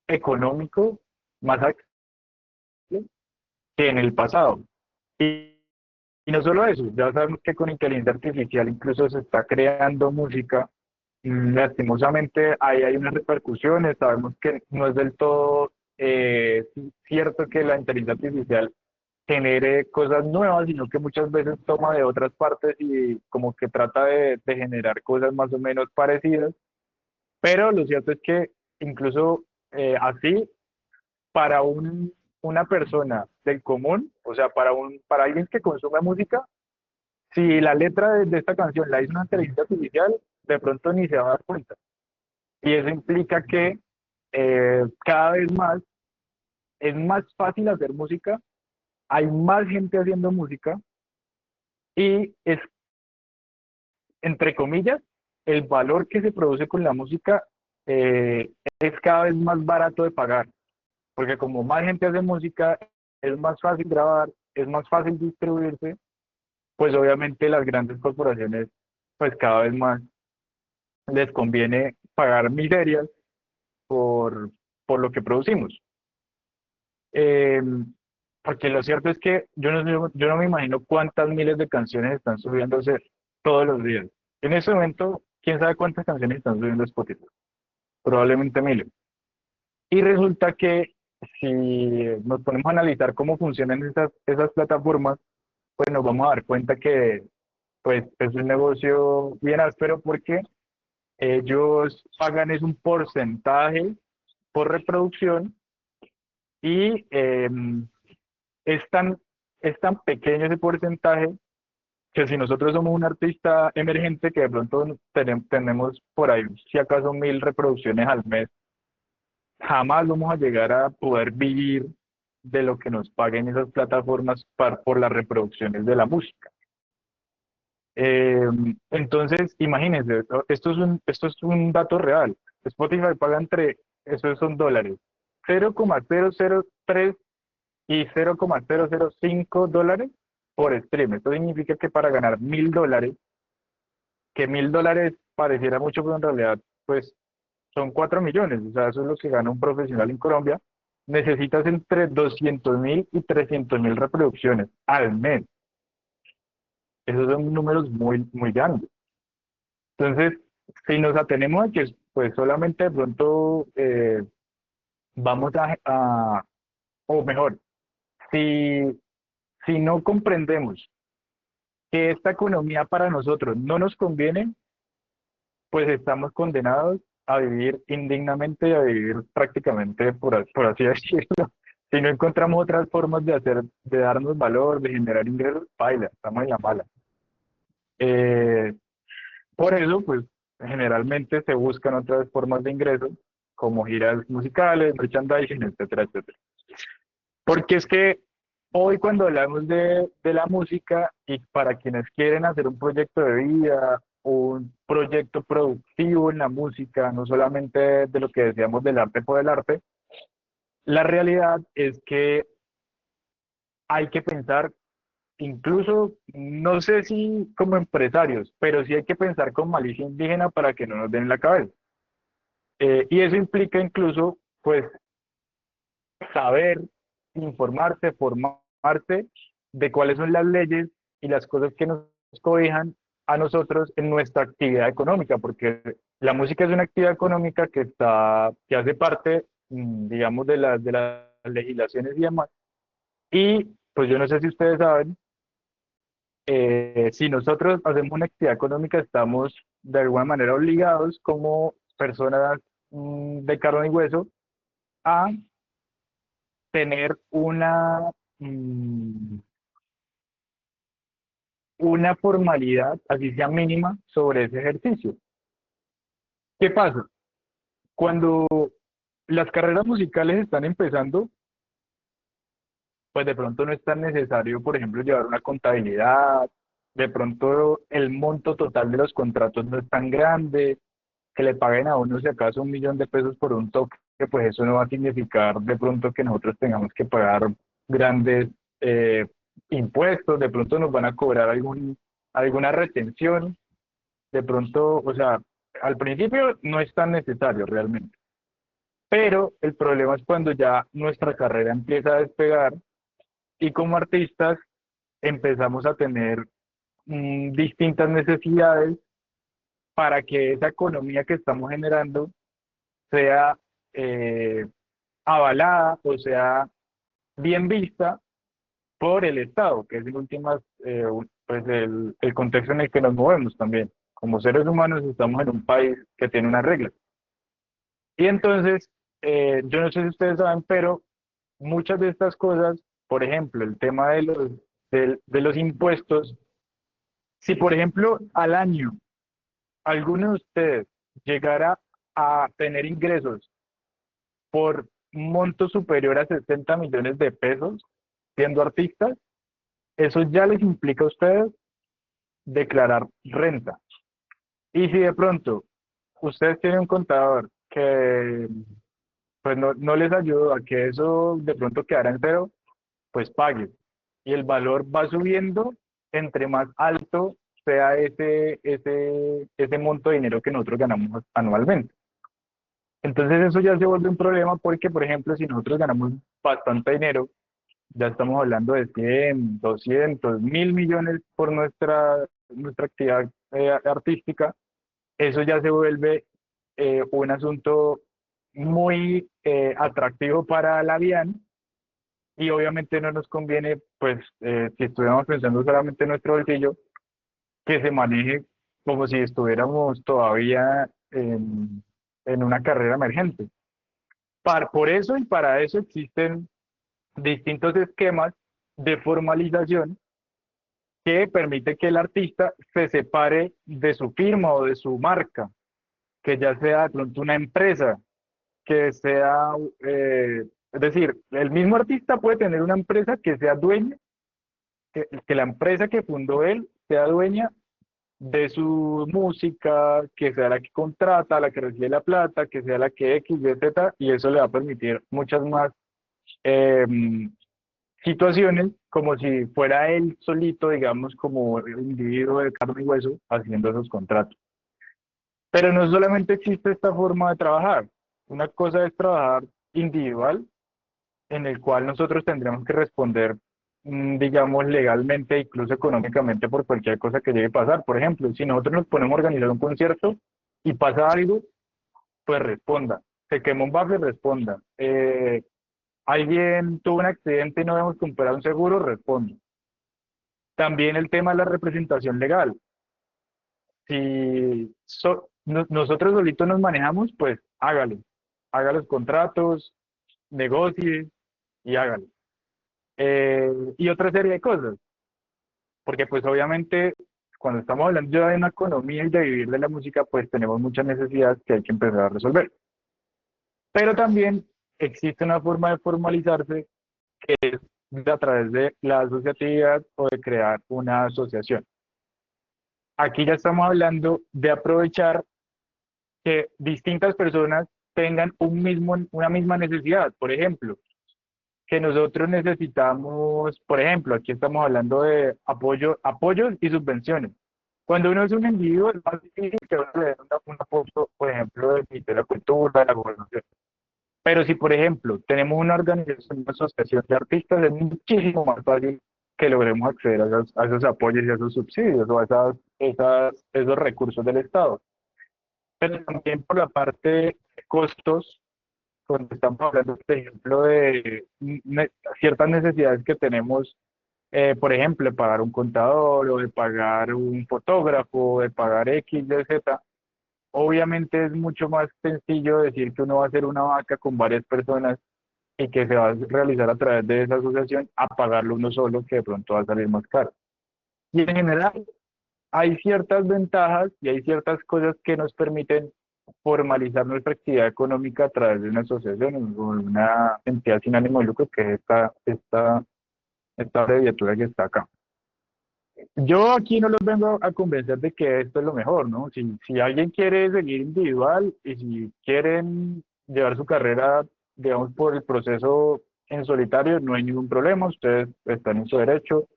Speaker 2: económico, más accesible que en el pasado. Y, y no solo eso, ya sabemos que con inteligencia artificial incluso se está creando música. Lastimosamente, ahí hay unas repercusiones. Sabemos que no es del todo cierto que la inteligencia artificial genere cosas nuevas, sino que muchas veces toma de otras partes y como que trata de generar cosas más o menos parecidas. Pero lo cierto es que incluso así, para una persona del común, o sea, para alguien que consume música, si la letra de esta canción la hizo una inteligencia artificial, de pronto ni se va a dar cuenta. Y eso implica que cada vez más es más fácil hacer música, hay más gente haciendo música y es, entre comillas, el valor que se produce con la música es cada vez más barato de pagar, porque como más gente hace música, es más fácil grabar, es más fácil distribuirse, pues obviamente las grandes corporaciones, pues cada vez más les conviene pagar miserias por, por lo que producimos. Eh, Porque lo cierto es que yo no me imagino cuántas miles de canciones están subiéndose todos los días. En ese momento, quién sabe cuántas canciones están subiendo a Spotify. Probablemente miles. Y resulta que si nos ponemos a analizar cómo funcionan esas plataformas, pues nos vamos a dar cuenta que pues es un negocio bien áspero porque ellos pagan es un porcentaje por reproducción y es tan, es tan pequeño ese porcentaje que si nosotros somos un artista emergente que de pronto tenemos por ahí, si acaso 1000 reproducciones al mes, jamás vamos a llegar a poder vivir de lo que nos paguen esas plataformas por las reproducciones de la música. Entonces, imagínense, esto es un dato real. Spotify paga esos son dólares, 0,003 y $0,005 por stream. Esto significa que para ganar $1000, que $1000 pareciera mucho, pero en realidad, pues son 4 millones. O sea, eso es lo que gana un profesional en Colombia. Necesitas entre 200.000 y 300.000 reproducciones al mes. Esos son números muy, muy grandes. Entonces, si nos atenemos a que pues solamente de pronto vamos o mejor, si, si no comprendemos que esta economía para nosotros no nos conviene, pues estamos condenados a vivir indignamente y a vivir prácticamente, por así decirlo. Si no encontramos otras formas de darnos valor, de generar ingresos, baila, estamos en la mala. Eh, por eso, pues generalmente se buscan otras formas de ingresos, como giras musicales, merchandising, etcétera, etcétera. Porque es que hoy cuando hablamos de la música y para quienes quieren hacer un proyecto de vida, un proyecto productivo en la música, no solamente de lo que decíamos del arte por el arte, la realidad es que hay que pensar, incluso, no sé si como empresarios, pero sí hay que pensar con malicia indígena para que no nos den en la cabeza. Y eso implica incluso, pues, saber, informarse, formarse de cuáles son las leyes y las cosas que nos cobijan a nosotros en nuestra actividad económica, porque la música es una actividad económica que hace parte, digamos, de las legislaciones y demás. Y pues yo no sé si ustedes saben, si nosotros hacemos una actividad económica, estamos de alguna manera obligados como personas de carne y hueso a tener mm, una formalidad, así sea mínima, sobre ese ejercicio. ¿Qué pasa? Cuando las carreras musicales están empezando, pues de pronto no es tan necesario, por ejemplo, llevar una contabilidad, de pronto el monto total de los contratos no es tan grande, que le paguen a uno si acaso 1 millón de pesos por un toque, pues eso no va a significar de pronto que nosotros tengamos que pagar grandes eh, impuestos, de pronto nos van a cobrar alguna retención, de pronto, o sea, al principio no es tan necesario realmente, pero el problema es cuando ya nuestra carrera empieza a despegar y como artistas empezamos a tener distintas necesidades para que esa economía que estamos generando sea eh, avalada o sea bien vista por el Estado, que es en últimas pues el contexto en el que nos movemos también. Como seres humanos estamos en un país que tiene unas reglas. Y entonces, yo no sé si ustedes saben, pero muchas de estas cosas, por ejemplo, el tema de los impuestos, si por ejemplo al año alguno de ustedes llegara a tener ingresos por un monto superior a 60 millones de pesos siendo artistas, eso ya les implica a ustedes declarar renta. Y si de pronto ustedes tienen un contador que pues no les ayuda a que eso de pronto quedara en cero, pues pague. Y el valor va subiendo entre más alto sea ese monto de dinero que nosotros ganamos anualmente. Entonces eso ya se vuelve un problema porque, por ejemplo, si nosotros ganamos bastante dinero, ya estamos hablando de 100, 200, 1.000 millones por nuestra actividad artística, eso ya se vuelve un asunto muy atractivo para la DIAN y obviamente no nos conviene, pues, si estuviéramos pensando solamente en nuestro bolsillo, que se maneje como si estuviéramos todavía en una carrera emergente. Por eso y para eso existen distintos esquemas de formalización que permite que el artista se separe de su firma o de su marca, que ya sea de pronto una empresa, que sea, es decir, el mismo artista puede tener una empresa que sea dueña, que la empresa que fundó él sea dueña de su música, que sea la que contrata, la que recibe la plata, que sea la que X, Y, Z, y eso le va a permitir muchas más eh, situaciones como si fuera él solito, digamos, como el individuo de carne y hueso, haciendo esos contratos. Pero no solamente existe esta forma de trabajar. Una cosa es trabajar individual, en el cual nosotros tendríamos que responder, digamos, legalmente, incluso económicamente, por cualquier cosa que llegue a pasar. Por ejemplo, si nosotros nos ponemos a organizar un concierto y pasa algo, pues responda. Se quemó un bafle, responda. Alguien tuvo un accidente y no habíamos comprado un seguro, responde. También el tema de la representación legal. Si nosotros solitos nos manejamos, pues hágalo. Haga los contratos, negocie y hágalo. Y otra serie de cosas, porque pues obviamente cuando estamos hablando ya de una economía y de vivir de la música, pues tenemos muchas necesidades que hay que empezar a resolver. Pero también existe una forma de formalizarse que es a través de la asociatividad o de crear una asociación. Aquí ya estamos hablando de aprovechar que distintas personas tengan una misma necesidad. Por ejemplo, que nosotros necesitamos, por ejemplo, aquí estamos hablando de apoyos y subvenciones. Cuando uno es un individuo, es más difícil que uno le dé un apoyo, por ejemplo, del Ministerio de la Cultura, de la Gobernación. Pero si, por ejemplo, tenemos una organización, una asociación de artistas, es muchísimo más fácil que logremos acceder a esos apoyos y a esos subsidios o a esos recursos del Estado. Pero también por la parte de costos, cuando estamos hablando, por ejemplo, de ciertas necesidades que tenemos, por ejemplo, de pagar un contador o de pagar un fotógrafo, de pagar X, Y, Z, obviamente es mucho más sencillo decir que uno va a hacer una vaca con varias personas y que se va a realizar a través de esa asociación a pagarlo uno solo, que de pronto va a salir más caro. Y en general hay ciertas ventajas y hay ciertas cosas que nos permiten formalizar nuestra actividad económica a través de una asociación o una entidad sin ánimo de lucro, que es esta abreviatura que está acá. Yo aquí no los vengo a convencer de que esto es lo mejor, ¿no? Si alguien quiere seguir individual y si quieren llevar su carrera, digamos, por el proceso en solitario, no hay ningún problema, ustedes están en su derecho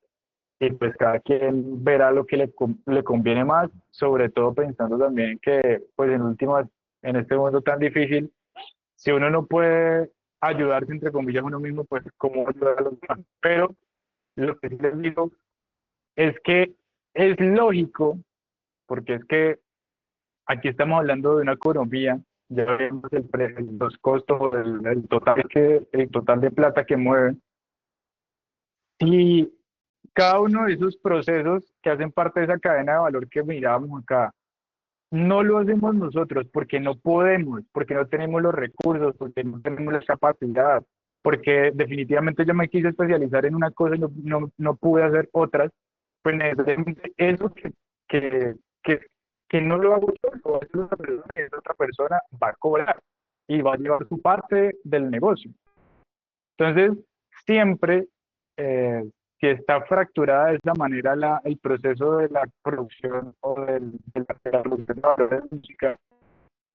Speaker 2: y pues cada quien verá lo que le conviene más, sobre todo pensando también que, pues en últimas, en este mundo tan difícil, si uno no puede ayudarse, entre comillas, uno mismo, pues cómo ayudar a los demás. Pero lo que sí les digo es que es lógico, porque es que aquí estamos hablando de una economía, ya vemos los costos, el total de plata que mueven, y cada uno de esos procesos que hacen parte de esa cadena de valor que mirábamos acá, no lo hacemos nosotros porque no podemos, porque no tenemos los recursos, porque no tenemos la capacidad, porque definitivamente yo me quise especializar en una cosa y no pude hacer otras, pues necesariamente eso que, que, que no lo hago yo, lo va a hacer otra persona, y esa otra persona va a cobrar y va a llevar su parte del negocio. Entonces, siempre, eh, si está fracturada de esa manera el proceso de la producción o de la producción de valores de música,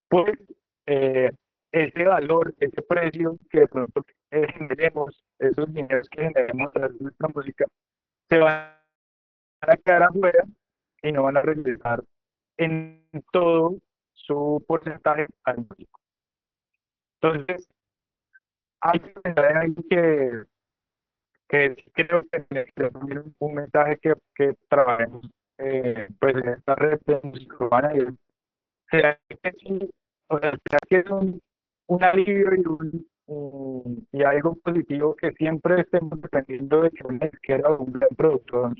Speaker 2: pues eh, ese valor, ese precio que de pronto generemos, esos dineros que generemos a través de nuestra música, se van a quedar afuera y no van a regresar en todo su porcentaje al músico. Entonces, hay que pensar en algo que creo que también es un mensaje que trabajemos pues en esta red de música urbana, y será que sí, o sea, será que es un alivio y algo positivo que siempre estemos dependiendo de que una izquierda o un gran productor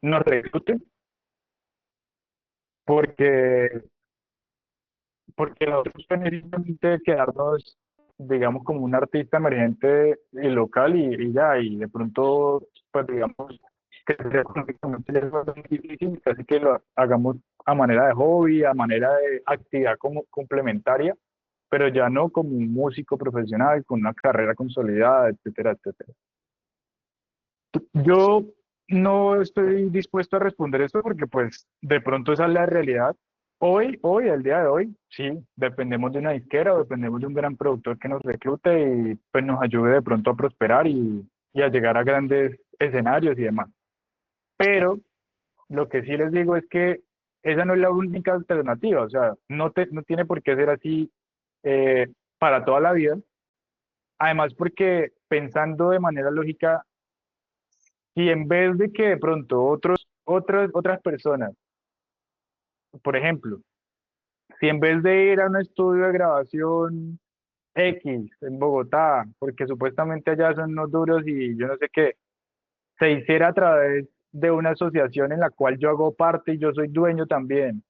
Speaker 2: nos reclute, porque nosotros pues, necesitamos quedarnos, digamos, como un artista emergente y local y ya, y de pronto, pues digamos, que sea económicamente ya es bastante difícil, así que lo hagamos a manera de hobby, a manera de actividad como complementaria, pero ya no como un músico profesional con una carrera consolidada, etcétera, etcétera. Yo no estoy dispuesto a responder esto porque pues de pronto esa es la realidad. Hoy, al día de hoy, sí, dependemos de una disquera o dependemos de un gran productor que nos reclute y pues nos ayude de pronto a prosperar y a llegar a grandes escenarios y demás. Pero lo que sí les digo es que esa no es la única alternativa, o sea, no tiene por qué ser así para toda la vida. Además, porque pensando de manera lógica, y en vez de que de pronto otras personas, por ejemplo, si en vez de ir a un estudio de grabación X en Bogotá, porque supuestamente allá son unos duros y yo no sé qué, se hiciera a través de una asociación en la cual yo hago parte y yo soy dueño también,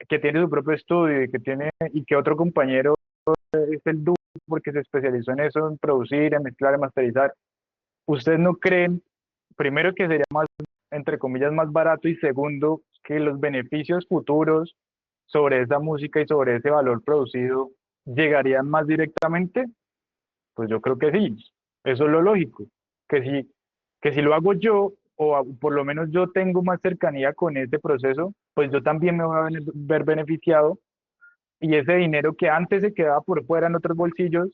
Speaker 2: que tiene su propio estudio y que otro compañero es el dúo porque se especializó en eso, en producir, en mezclar, en masterizar. ¿Ustedes no creen, primero, que sería más, entre comillas, más barato y segundo, que los beneficios futuros sobre esa música y sobre ese valor producido llegarían más directamente? Pues yo creo que sí, eso es lo lógico, que si lo hago yo, por lo menos yo tengo más cercanía con este proceso, pues yo también me voy a ver beneficiado y ese dinero que antes se quedaba por fuera en otros bolsillos,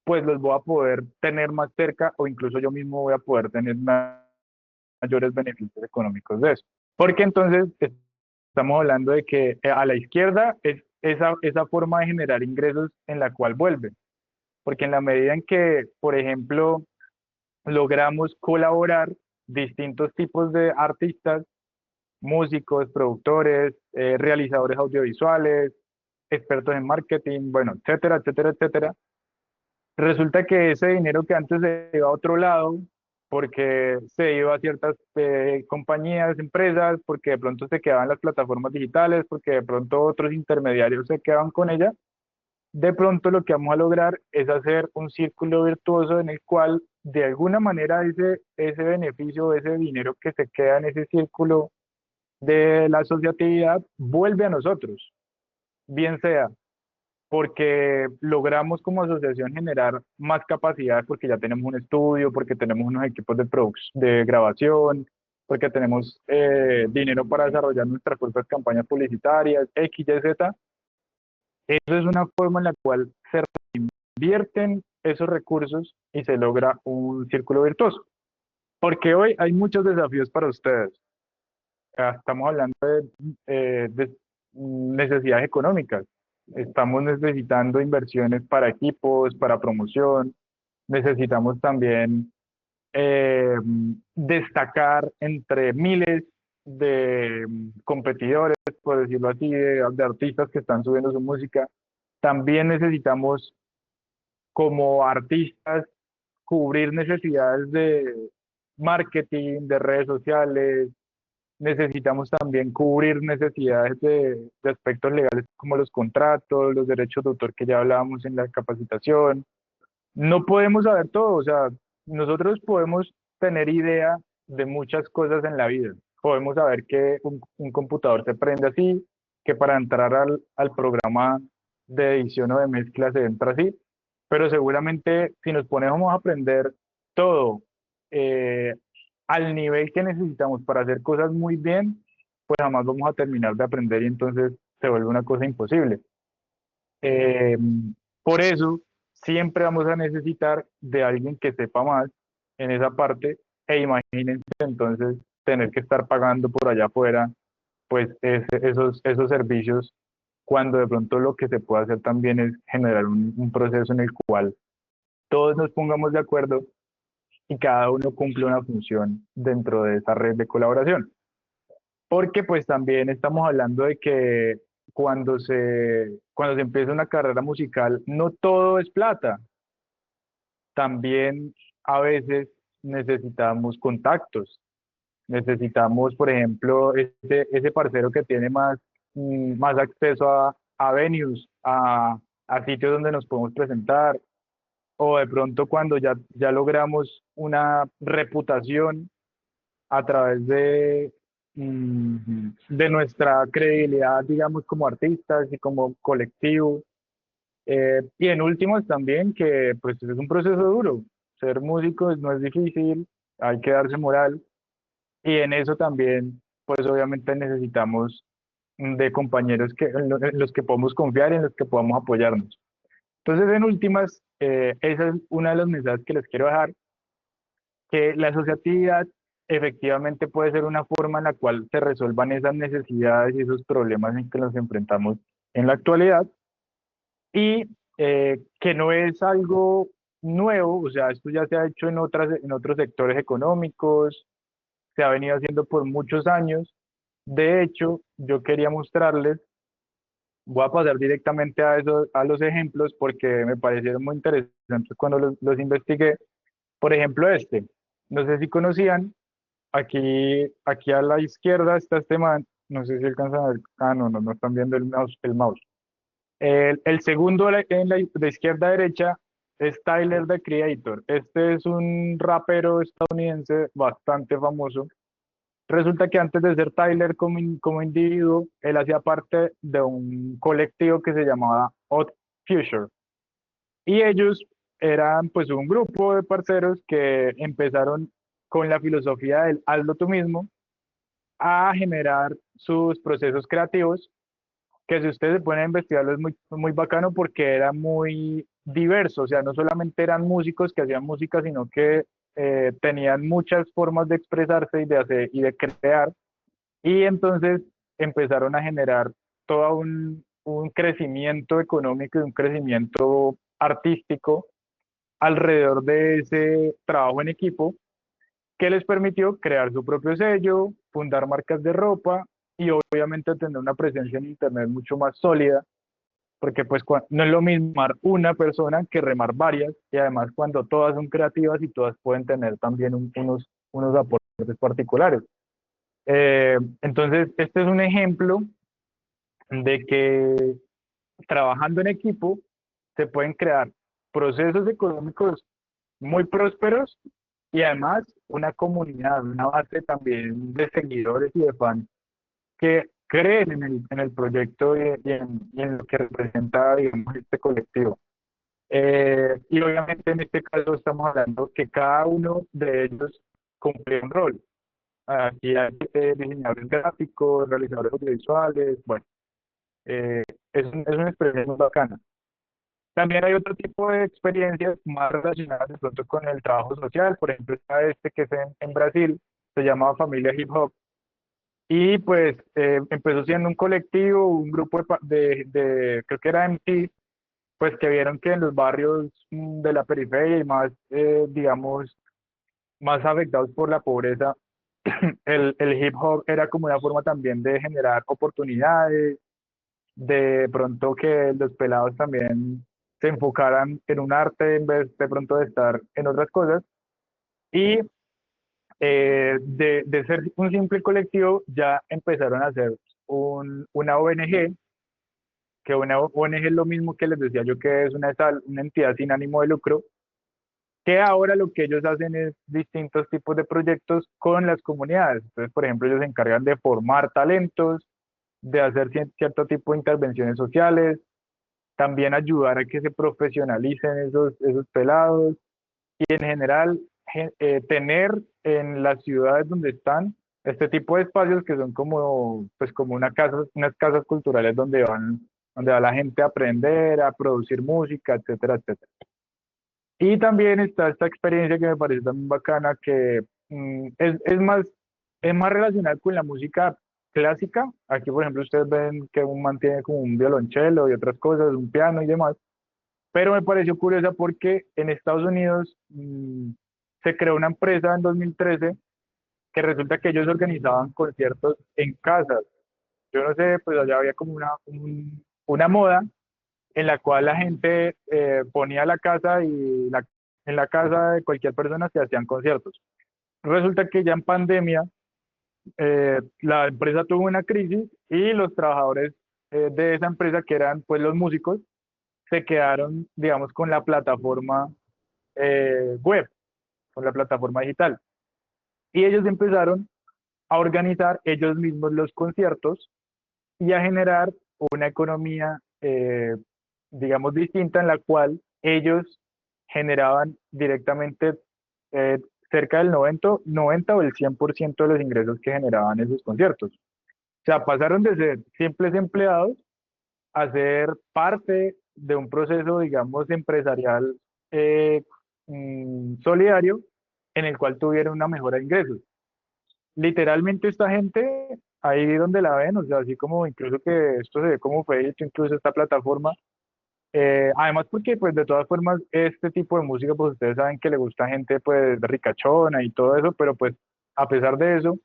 Speaker 2: pues los voy a poder tener más cerca o incluso yo mismo voy a poder tener mayores beneficios económicos de eso. Porque entonces estamos hablando de que a la izquierda es esa forma de generar ingresos en la cual vuelve. Porque en la medida en que, por ejemplo, logramos colaborar distintos tipos de artistas, músicos, productores, realizadores audiovisuales, expertos en marketing, bueno, etcétera, etcétera, etcétera. Resulta que ese dinero que antes se iba a otro lado, porque se iba a ciertas compañías, empresas, porque de pronto se quedaban las plataformas digitales, porque de pronto otros intermediarios se quedaban con ella, de pronto lo que vamos a lograr es hacer un círculo virtuoso en el cual de alguna manera ese beneficio, ese dinero que se queda en ese círculo de la asociatividad vuelve a nosotros, bien sea porque logramos como asociación generar más capacidad porque ya tenemos un estudio, porque tenemos unos equipos de grabación, porque tenemos dinero para desarrollar nuestras propias campañas publicitarias, X, Y, Z. Eso es una forma en la cual se invierten esos recursos y se logra un círculo virtuoso. Porque hoy hay muchos desafíos para ustedes. Estamos hablando de necesidades económicas. Estamos necesitando inversiones para equipos, para promoción. Necesitamos también destacar entre miles de competidores, por decirlo así, de artistas que están subiendo su música. También necesitamos, como artistas, cubrir necesidades de marketing, de redes sociales. Necesitamos también cubrir necesidades de aspectos legales como los contratos, los derechos de autor que ya hablábamos en la capacitación. No podemos saber todo, o sea, nosotros podemos tener idea de muchas cosas en la vida. Podemos saber que un computador se prende así, que para entrar al programa de edición o de mezcla se entra así, pero seguramente si nos ponemos a aprender todo eh, al nivel que necesitamos para hacer cosas muy bien, pues jamás vamos a terminar de aprender y entonces se vuelve una cosa imposible. Eh, por eso, siempre vamos a necesitar de alguien que sepa más en esa parte e imagínense entonces tener que estar pagando por allá afuera pues esos servicios cuando de pronto lo que se puede hacer también es generar un proceso en el cual todos nos pongamos de acuerdo y cada uno cumple una función dentro de esa red de colaboración. Porque pues también estamos hablando de que cuando se empieza una carrera musical, no todo es plata. También a veces necesitamos contactos. Necesitamos, por ejemplo, ese parcero que tiene más acceso a venues, a sitios donde nos podemos presentar, o de pronto cuando ya logramos una reputación a través de nuestra credibilidad, digamos, como artistas y como colectivo. Y en últimas también que pues es un proceso duro. Ser músico no es difícil, hay que darse moral y en eso también pues obviamente necesitamos de compañeros en los que podemos confiar y en los que podamos apoyarnos. Entonces en últimas, esa es una de los mensajes que les quiero dejar, que la asociatividad efectivamente puede ser una forma en la cual se resuelvan esas necesidades y esos problemas en que nos enfrentamos en la actualidad y que no es algo nuevo, o sea, esto ya se ha hecho en otros sectores económicos, se ha venido haciendo por muchos años. De hecho, yo quería mostrarles, voy a pasar directamente a eso, a los ejemplos porque me parecieron muy interesantes cuando los investigué. Por ejemplo, no sé si conocían. Aquí a la izquierda está este man, no sé si alcanzan a ver, no están viendo el mouse. El segundo de izquierda a derecha es Tyler, the Creator. Este es un rapero estadounidense bastante famoso. Resulta que antes de ser Tyler como individuo, él hacía parte de un colectivo que se llamaba Odd Future. Y ellos eran pues un grupo de parceros que empezaron con la filosofía del hazlo tú mismo a generar sus procesos creativos, que si ustedes se ponen a investigarlo es muy bacano porque era muy diverso, o sea, no solamente eran músicos que hacían música, sino que tenían muchas formas de expresarse y de hacer y de crear, y entonces empezaron a generar todo un crecimiento económico y un crecimiento artístico alrededor de ese trabajo en equipo que les permitió crear su propio sello, fundar marcas de ropa y obviamente tener una presencia en Internet mucho más sólida, porque pues no es lo mismo remar una persona que remar varias, y además cuando todas son creativas y todas pueden tener también unos aportes particulares. Entonces, este es un ejemplo de que trabajando en equipo se pueden crear procesos económicos muy prósperos y además una comunidad, una base también de seguidores y de fans que creen en el proyecto y en lo que representa, digamos, este colectivo. Y obviamente en este caso estamos hablando que cada uno de ellos cumple un rol. Aquí hay diseñadores gráficos, realizadores audiovisuales, bueno, es una experiencia muy bacana. También hay otro tipo de experiencias más relacionadas de pronto con el trabajo social, por ejemplo, está este que es en Brasil, se llama Familia Hip Hop, y pues empezó siendo un colectivo, un grupo creo que era MT, pues que vieron que en los barrios de la periferia y más, digamos, más afectados por la pobreza, el hip hop era como una forma también de generar oportunidades, de pronto que los pelados también se enfocaran en un arte en vez de pronto de estar en otras cosas. Y de ser un simple colectivo ya empezaron a hacer una ONG, que una ONG es lo mismo que les decía yo que es una entidad sin ánimo de lucro, que ahora lo que ellos hacen es distintos tipos de proyectos con las comunidades. Entonces, por ejemplo, ellos se encargan de formar talentos, de hacer cierto tipo de intervenciones sociales, también ayudar a que se profesionalicen esos pelados y en general tener en las ciudades donde están este tipo de espacios que son como, pues como unas casas culturales donde va la gente a aprender, a producir música, etcétera, etcétera. Y también está esta experiencia que me parece también bacana, que es más relacionada con la música clásica. Aquí, por ejemplo, ustedes ven que un mantiene como un violonchelo y otras cosas, un piano y demás. Pero me pareció curiosa porque en Estados Unidos se creó una empresa en 2013 que resulta que ellos organizaban conciertos en casas. Yo no sé, pues allá había como una moda en la cual la gente ponía la casa y en la casa de cualquier persona se hacían conciertos. Resulta que ya en pandemia la empresa tuvo una crisis y los trabajadores de esa empresa, que eran pues los músicos, se quedaron, digamos, con la plataforma web, con la plataforma digital. Y ellos empezaron a organizar ellos mismos los conciertos y a generar una economía, digamos, distinta en la cual ellos generaban directamente eh, cerca del 90 o el 100% de los ingresos que generaban esos conciertos. O sea, pasaron de ser simples empleados a ser parte de un proceso, digamos, empresarial eh, solidario en el cual tuvieron una mejora de ingresos. Literalmente esta gente, ahí donde la ven, o sea, así como incluso que esto se ve como fue hecho, incluso esta plataforma, además porque pues de todas formas este tipo de música pues ustedes saben que le gusta a gente pues ricachona y todo eso, pero pues a pesar de eso,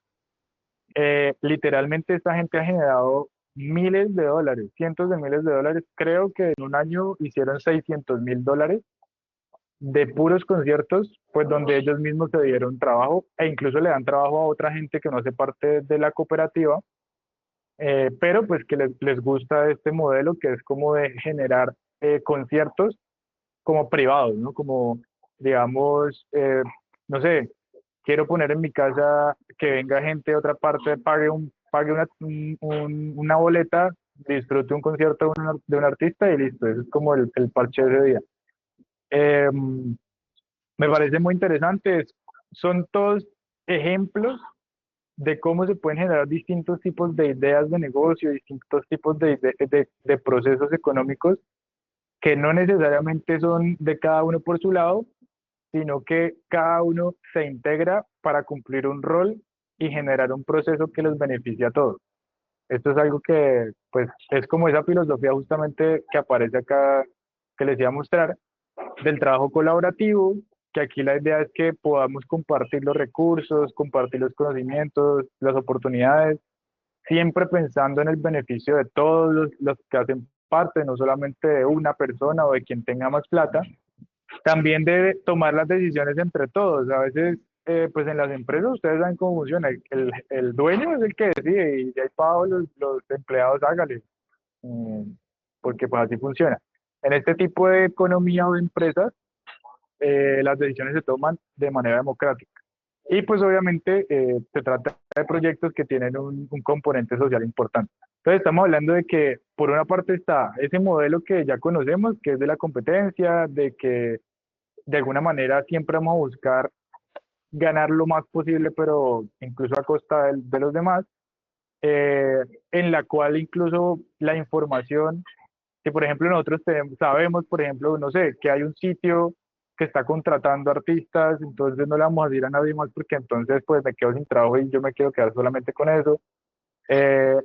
Speaker 2: literalmente esta gente ha generado miles de dólares, cientos de miles de dólares, creo que en un año hicieron $600.000 de puros conciertos, pues donde ellos mismos se dieron trabajo e incluso le dan trabajo a otra gente que no hace parte de la cooperativa, pero pues que les gusta este modelo que es como de generar conciertos como privados, ¿no? Como, digamos, no sé, quiero poner en mi casa que venga gente de otra parte, pague una boleta, disfrute un concierto de un artista y listo, eso es como el parche de ese día. Me parece muy interesante, son todos ejemplos de cómo se pueden generar distintos tipos de ideas de negocio, distintos tipos de procesos económicos que no necesariamente son de cada uno por su lado, sino que cada uno se integra para cumplir un rol y generar un proceso que los beneficie a todos. Esto es algo que, pues, es como esa filosofía justamente que aparece acá, que les iba a mostrar, del trabajo colaborativo, que aquí la idea es que podamos compartir los recursos, compartir los conocimientos, las oportunidades, siempre pensando en el beneficio de todos los que hacen parte, no solamente de una persona o de quien tenga más plata, también de tomar las decisiones entre todos. A veces, pues en las empresas ustedes saben cómo funciona, el dueño es el que decide y ya hay pago los empleados, hágale, mm, porque pues así funciona. En este tipo de economía o de empresas, las decisiones se toman de manera democrática. Y pues obviamente se trata de proyectos que tienen un componente social importante. Entonces estamos hablando de que por una parte está ese modelo que ya conocemos, que es de la competencia, de que de alguna manera siempre vamos a buscar ganar lo más posible, pero incluso a costa de los demás, eh, en la cual incluso la información que, por ejemplo, nosotros sabemos, por ejemplo, no sé, que hay un sitio que está contratando artistas, entonces no le vamos a decir a nadie más porque entonces pues me quedo sin trabajo y yo me quiero quedar solamente con eso.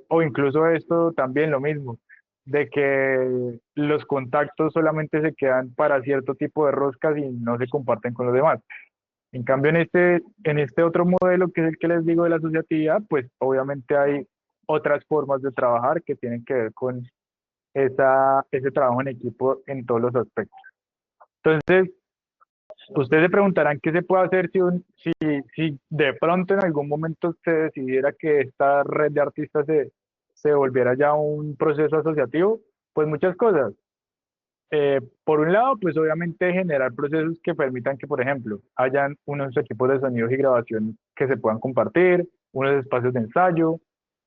Speaker 2: O incluso esto también lo mismo, de que los contactos solamente se quedan para cierto tipo de roscas y no se comparten con los demás. En cambio, en este otro modelo, que es el que les digo de la asociatividad, pues obviamente hay otras formas de trabajar que tienen que ver con ese trabajo en equipo en todos los aspectos. Entonces, ustedes se preguntarán qué se puede hacer si de pronto en algún momento se decidiera que esta red de artistas se volviera ya un proceso asociativo. Pues muchas cosas. Por un lado, pues obviamente generar procesos que permitan que, por ejemplo, hayan unos equipos de sonidos y grabación que se puedan compartir, unos espacios de ensayo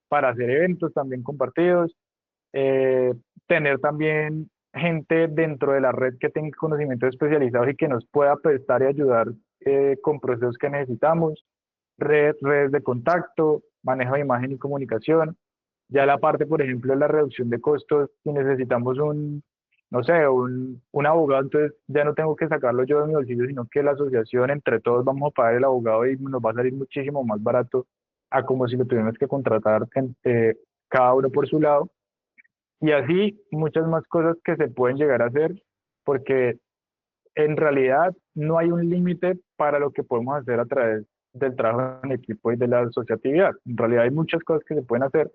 Speaker 2: para hacer eventos también compartidos, eh, tener también gente dentro de la red que tenga conocimientos especializados y que nos pueda prestar y ayudar con procesos que necesitamos, redes de contacto, manejo de imagen y comunicación. Ya la parte, por ejemplo, de la reducción de costos, si necesitamos no sé, un abogado, entonces ya no tengo que sacarlo yo de mi bolsillo, sino que la asociación, entre todos, vamos a pagar el abogado y nos va a salir muchísimo más barato a como si lo tuviéramos que contratar cada uno por su lado. Y así muchas más cosas que se pueden llegar a hacer, porque en realidad no hay un límite para lo que podemos hacer a través del trabajo en equipo y de la asociatividad. En realidad hay muchas cosas que se pueden hacer.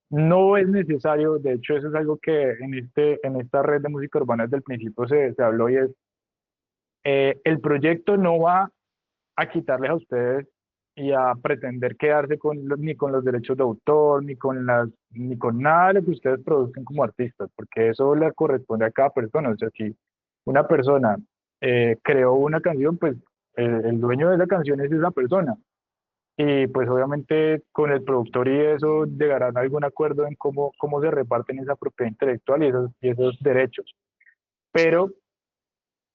Speaker 2: No es necesario, de hecho eso es algo que en esta red de música urbana desde el principio se habló y es, el proyecto no va a quitarles a ustedes y a pretender quedarse ni con los derechos de autor, ni con nada de lo que ustedes produzcan como artistas, porque eso le corresponde a cada persona. O sea, si una persona creó una canción, pues el dueño de esa canción es esa persona. Y pues obviamente con el productor y eso llegarán a algún acuerdo en cómo se reparten esa propiedad intelectual y esos derechos. Pero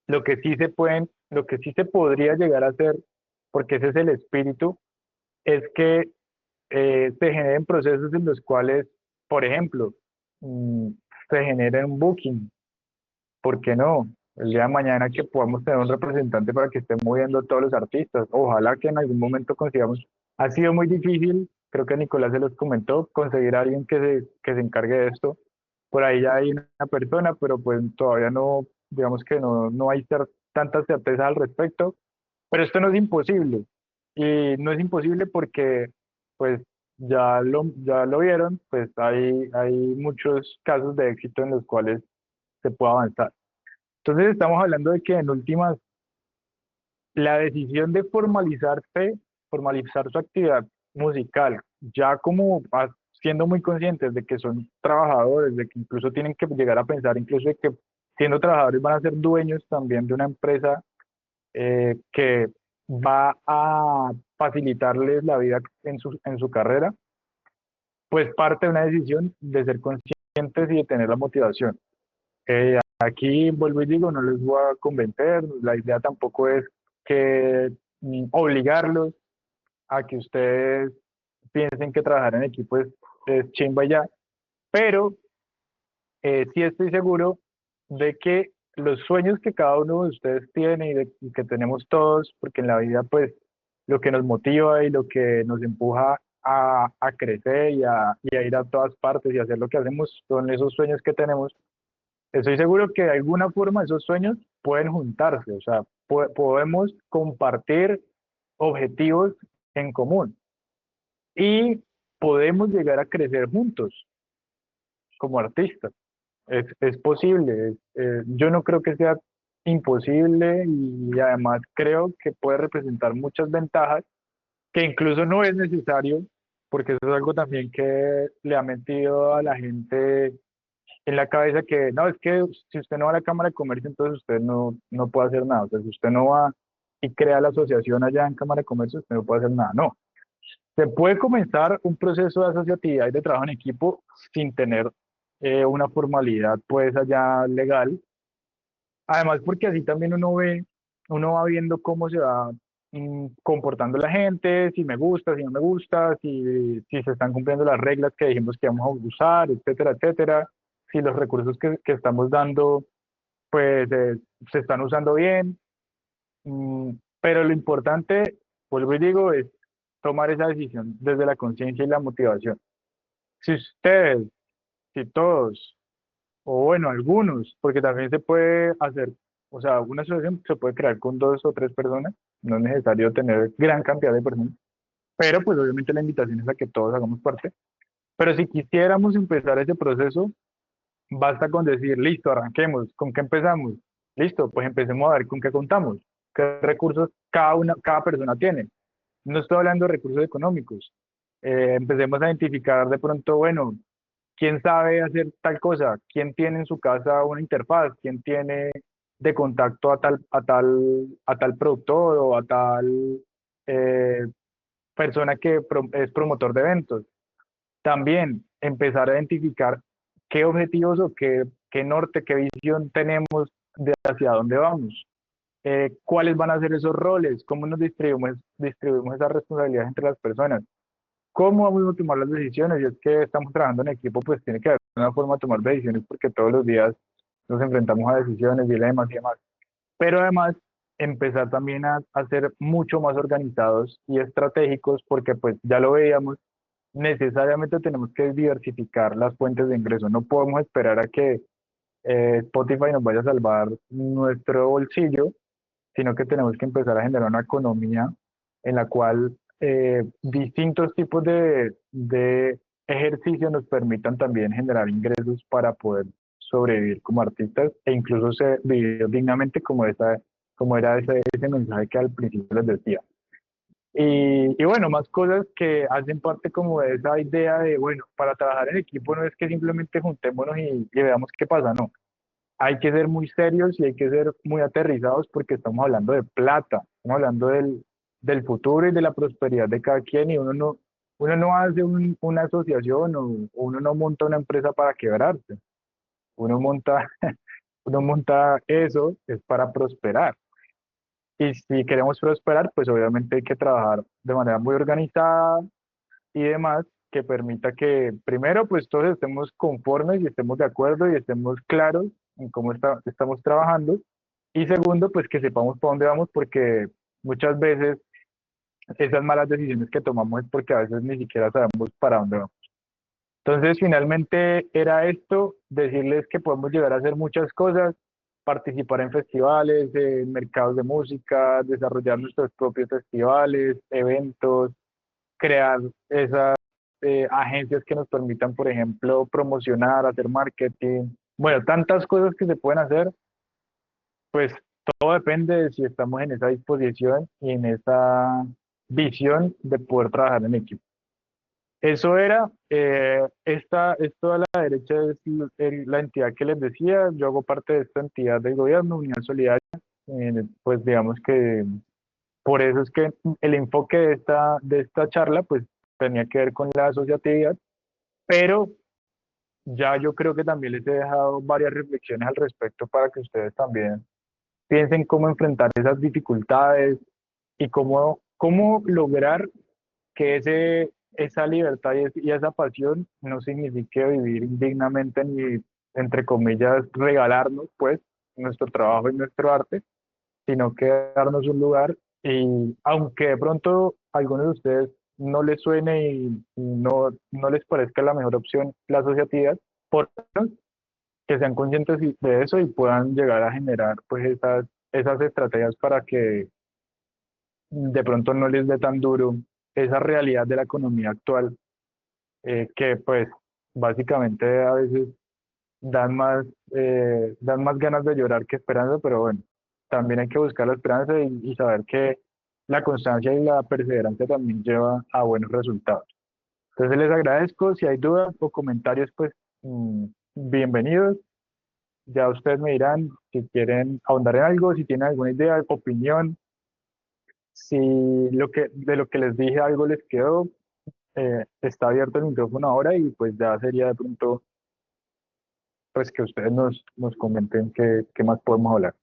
Speaker 2: lo que sí se podría llegar a hacer, porque ese es el espíritu, es que se generen procesos en los cuales, por ejemplo, mm, se genere un booking. ¿Por qué no? El día de mañana que podamos tener un representante para que esté moviendo a todos los artistas. Ojalá que en algún momento consigamos. Ha sido muy difícil, creo que Nicolás se los comentó, conseguir a alguien que se encargue de esto. Por ahí ya hay una persona, pero pues todavía no, digamos que no hay tanta certeza al respecto. Pero esto no es imposible. Y no es imposible porque, pues, ya lo vieron, pues hay muchos casos de éxito en los cuales se puede avanzar. Entonces estamos hablando de que en últimas, la decisión de formalizar su actividad musical, ya como siendo muy conscientes de que son trabajadores, de que incluso tienen que llegar a pensar incluso de que siendo trabajadores van a ser dueños también de una empresa que va a facilitarles la vida en su carrera, pues parte de una decisión de ser conscientes y de tener la motivación. Aquí vuelvo y digo, no les voy a convencer, la idea tampoco es que obligarlos a que ustedes piensen que trabajar en equipo es chimba y ya, pero sí estoy seguro de que los sueños que cada uno de ustedes tiene y que tenemos todos, porque en la vida pues lo que nos motiva y lo que nos empuja a crecer y a ir a todas partes y hacer lo que hacemos son esos sueños que tenemos. Estoy seguro que de alguna forma esos sueños pueden juntarse, o sea, podemos compartir objetivos en común y podemos llegar a crecer juntos como artistas. Es posible, yo no creo que sea imposible y además creo que puede representar muchas ventajas que incluso no es necesario, porque eso es algo también que le ha metido a la gente en la cabeza que no, es que si usted no va a la Cámara de Comercio, entonces usted no puede hacer nada. O sea, si usted no va y crea la asociación allá en Cámara de Comercio, usted no puede hacer nada. No, se puede comenzar un proceso de asociatividad y de trabajo en equipo sin tener una formalidad pues allá legal. Además, porque así también uno va viendo cómo se va comportando la gente, si me gusta, si no me gusta, si se están cumpliendo las reglas que dijimos que vamos a usar, etcétera, etcétera. Si los recursos que estamos dando, pues se están usando bien. Mm, pero lo importante, vuelvo y digo, es tomar esa decisión desde la conciencia y la motivación. Si ustedes, si todos, o bueno, algunos, porque también se puede hacer, o sea, una asociación se puede crear con 2 o 3 personas, no es necesario tener gran cantidad de personas, pero pues obviamente la invitación es a que todos hagamos parte. Pero si quisiéramos empezar ese proceso, basta con decir, listo, arranquemos, ¿con qué empezamos? Listo, pues empecemos a ver con qué contamos, qué recursos cada persona tiene. No estoy hablando de recursos económicos. Empecemos a identificar de pronto, bueno, quién sabe hacer tal cosa, quién tiene en su casa una interfaz, quién tiene de contacto a tal productor o a tal eh, persona que es promotor de eventos. También empezar a identificar qué objetivos o qué norte, qué visión tenemos de hacia dónde vamos. ¿Cuáles van a ser esos roles? ¿Cómo nos distribuimos esas responsabilidades entre las personas? ¿Cómo vamos a tomar las decisiones? Y es que estamos trabajando en equipo, pues tiene que haber una forma de tomar decisiones porque todos los días nos enfrentamos a decisiones, dilemas y demás. Pero además, empezar también a ser mucho más organizados y estratégicos porque pues ya lo veíamos, necesariamente tenemos que diversificar las fuentes de ingreso. No podemos esperar a que Spotify nos vaya a salvar nuestro bolsillo, sino que tenemos que empezar a generar una economía en la cual distintos tipos de ejercicio nos permitan también generar ingresos para poder sobrevivir como artistas e incluso vivir dignamente como era ese mensaje que al principio les decía. Y bueno, más cosas que hacen parte como de esa idea de, bueno, para trabajar en equipo no es que simplemente juntémonos y veamos qué pasa, no, hay que ser muy serios y hay que ser muy aterrizados porque estamos hablando de plata, estamos hablando del futuro y de la prosperidad de cada quien y uno no hace una asociación o uno no monta una empresa para quebrarse, uno monta, uno monta eso es para prosperar. Y si queremos prosperar, pues obviamente hay que trabajar de manera muy organizada y demás que permita que primero pues todos estemos conformes y estemos de acuerdo y estemos claros en cómo estamos trabajando y segundo pues que sepamos para dónde vamos porque muchas veces esas malas decisiones que tomamos es porque a veces ni siquiera sabemos para dónde vamos. Entonces finalmente era esto, decirles que podemos llegar a hacer muchas cosas, participar en festivales, en mercados de música, desarrollar nuestros propios festivales, eventos, crear esas agencias que nos permitan, por ejemplo, promocionar, hacer marketing. Bueno, tantas cosas que se pueden hacer, pues todo depende de si estamos en esa disposición y en esa visión de poder trabajar en equipo. Eso era, esto a la derecha es la entidad que les decía, yo hago parte de esta entidad del gobierno, Unidad Solidaria, pues digamos que por eso es que el enfoque de esta charla pues tenía que ver con la asociatividad, pero ya yo creo que también les he dejado varias reflexiones al respecto para que ustedes también piensen cómo enfrentar esas dificultades y cómo lograr que esa libertad y esa pasión no signifique vivir indignamente ni, entre comillas, regalarnos pues nuestro trabajo y nuestro arte, sino que darnos un lugar y aunque de pronto a algunos de ustedes no les suene y no les parezca la mejor opción la asociatividad, por lo menos que sean conscientes de eso y puedan llegar a generar pues esas esas estrategias para que de pronto no les dé tan duro esa realidad de la economía actual, que pues básicamente a veces dan más, dan más ganas de llorar que esperanza, pero bueno, también hay que buscar la esperanza y saber que la constancia y la perseverancia también lleva a buenos resultados. Entonces les agradezco, si hay dudas o comentarios, pues bienvenidos. Ya ustedes me dirán si quieren ahondar en algo, si tienen alguna idea, opinión, si de lo que les dije algo les quedó, está abierto el micrófono ahora y pues ya sería de pronto pues que ustedes nos comenten qué más podemos hablar.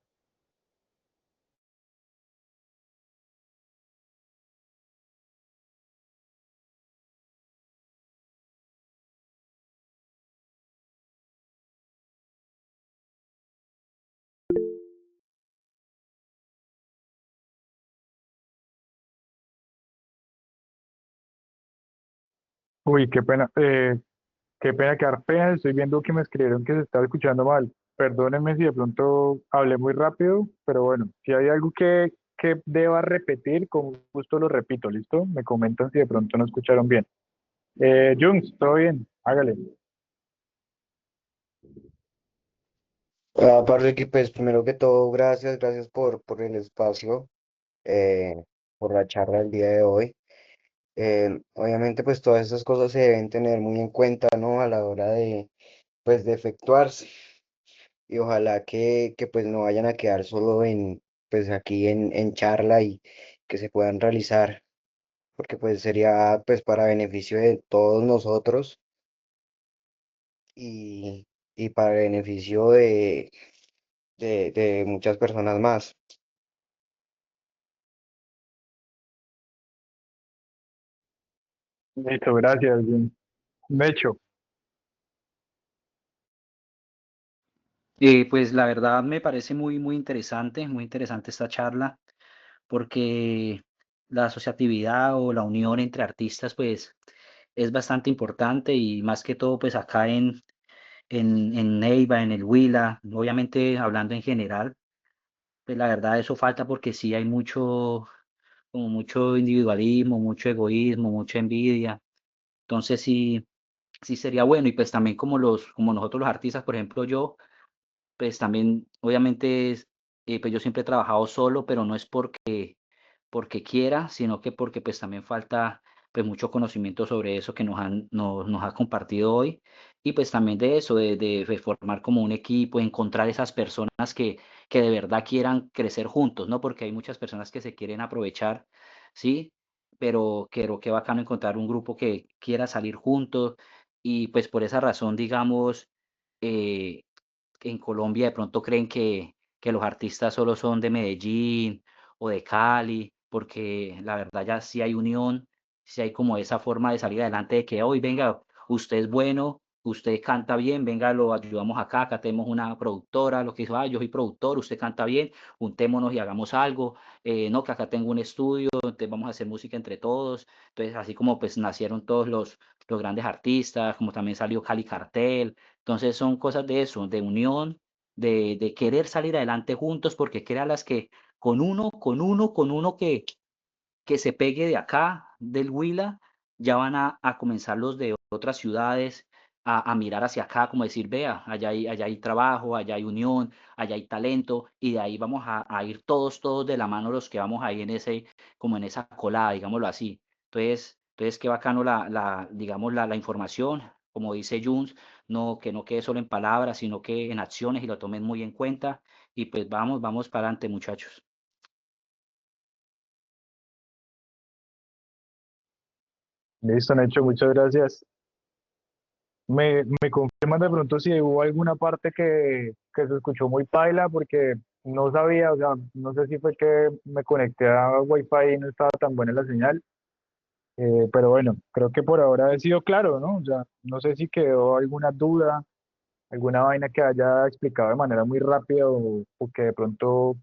Speaker 2: Uy, qué pena quedar pena. Estoy viendo que me escribieron que se estaba escuchando mal. Perdónenme si de pronto hablé muy rápido, pero bueno, si hay algo que deba repetir, con gusto lo repito, ¿listo? Me comentan si de pronto no escucharon bien. Jungs, todo bien, hágale.
Speaker 1: Aparte que pues primero que todo, gracias por el espacio, eh, por la charla del día de hoy. Obviamente pues todas esas cosas se deben tener muy en cuenta, ¿no? A la hora de pues de efectuarse y ojalá que pues no vayan a quedar solo en pues aquí en charla y que se puedan realizar porque pues sería pues para beneficio de todos nosotros y, y para beneficio de muchas personas más.
Speaker 2: Listo, gracias, Jungs. Mecho,
Speaker 4: Pues la verdad me parece muy interesante esta charla, porque la asociatividad o la unión entre artistas, pues es bastante importante y más que todo, pues acá en Neiva, en el Huila, obviamente hablando en general, pues la verdad eso falta porque sí hay mucho, como mucho individualismo, mucho egoísmo, mucha envidia. Entonces sí, sí sería bueno y pues también como nosotros los artistas, por ejemplo yo, pues también obviamente pues yo siempre he trabajado solo, pero no es porque quiera, sino que porque pues también falta pues mucho conocimiento sobre eso que nos ha compartido hoy y pues también de eso, de formar como un equipo, encontrar esas personas que de verdad quieran crecer juntos, ¿no? Porque hay muchas personas que se quieren aprovechar, ¿sí? Pero qué bacano encontrar un grupo que quiera salir juntos y pues por esa razón, digamos, eh, en Colombia de pronto creen que los artistas solo son de Medellín o de Cali, porque la verdad ya sí hay unión, sí hay como esa forma de salir adelante de que hoy venga, usted es bueno, usted canta bien, venga, lo ayudamos acá, acá tenemos una productora, lo que dijo, yo soy productor, usted canta bien, juntémonos y hagamos algo, no, que acá tengo un estudio, entonces vamos a hacer música entre todos, entonces así como pues nacieron todos los grandes artistas, como también salió Cali Cartel, entonces son cosas de eso, de unión, de querer salir adelante juntos, porque créalas que con uno que se pegue de acá, del Huila, ya van a comenzar los de otras ciudades a mirar hacia acá, como decir, vea, allá hay trabajo, allá hay unión, allá hay talento, y de ahí vamos a ir todos de la mano los que vamos ahí en ese, como en esa colada, digámoslo así. Entonces qué bacano digamos, la información, como dice Junts, no, que no quede solo en palabras, sino que en acciones y lo tomen muy en cuenta. Y pues vamos para adelante, muchachos.
Speaker 2: listo, Necho, muchas gracias. Me confirman de pronto si hubo alguna parte que se escuchó muy paila porque no sabía, o sea, no sé si fue que me conecté a Wi-Fi y no estaba tan buena la señal, pero bueno, creo que por ahora ha sido claro, ¿no? O sea, no sé si quedó alguna duda, alguna vaina que haya explicado de manera muy rápida o que de pronto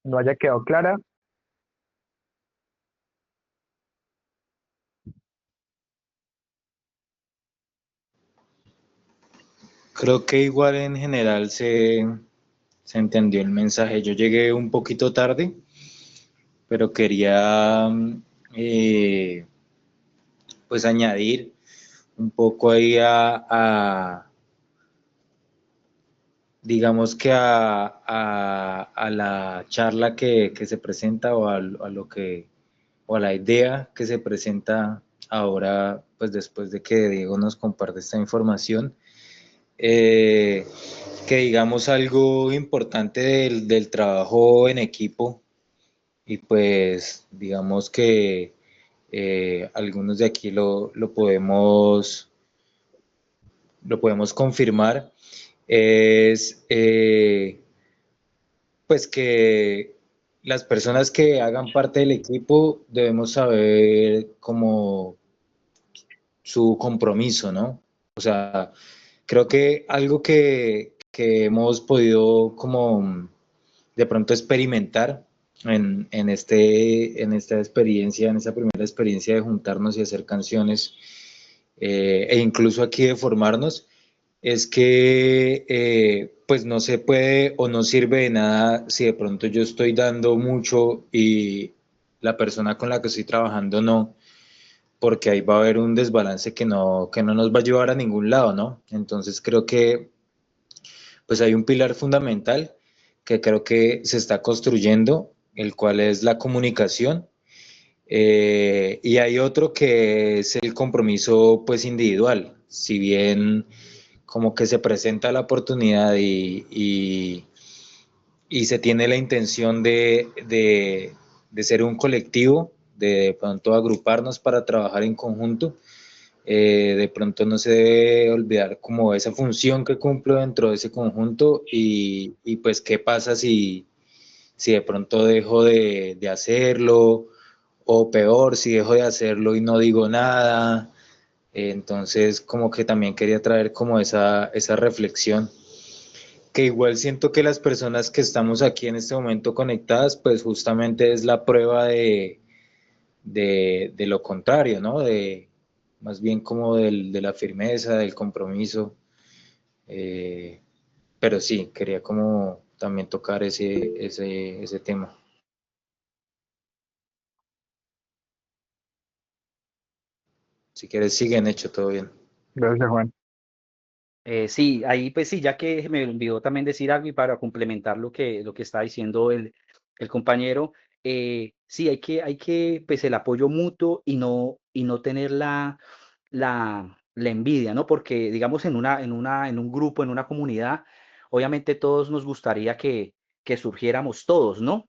Speaker 2: no haya quedado clara.
Speaker 6: Creo que igual en general se se entendió el mensaje. Yo llegué un poquito tarde, pero quería pues añadir un poco ahí digamos que a la charla que se presenta o a lo que, o a la idea que se presenta ahora, pues después de que Diego nos comparte esta información, eh, que digamos algo importante del trabajo en equipo y pues digamos que algunos de aquí lo podemos confirmar, es pues que las personas que hagan parte del equipo debemos saber como su compromiso, ¿no? O sea, creo que algo que hemos podido como de pronto experimentar en esta experiencia, en esta primera experiencia de juntarnos y hacer canciones, e incluso aquí de formarnos, es que pues no se puede o no sirve de nada si de pronto yo estoy dando mucho y la persona con la que estoy trabajando no, porque ahí va a haber un desbalance que no nos va a llevar a ningún lado, ¿no? Entonces creo que pues hay un pilar fundamental que creo que se está construyendo, el cual es la comunicación, y hay otro que es el compromiso pues individual, si bien como que se presenta la oportunidad y se tiene la intención de ser un colectivo, de pronto agruparnos para trabajar en conjunto, de pronto no se debe olvidar como esa función que cumplo dentro de ese conjunto y pues qué pasa si de pronto dejo de hacerlo o peor, si dejo de hacerlo y no digo nada. Entonces como que también quería traer como esa reflexión, que igual siento que las personas que estamos aquí en este momento conectadas, pues justamente es la prueba de lo contrario, ¿no? De más bien como de la firmeza, del compromiso. eh, pero sí, quería como también tocar ese tema. Si quieres, siguen hecho todo bien.
Speaker 2: Gracias, Juan.
Speaker 4: Sí, ahí pues sí, ya que me olvidó también decir algo y para complementar lo que está diciendo el compañero, sí, hay que, pues el apoyo mutuo y no tener la envidia, ¿no? Porque digamos en un grupo, en una comunidad, obviamente todos nos gustaría que surgiéramos todos, ¿no?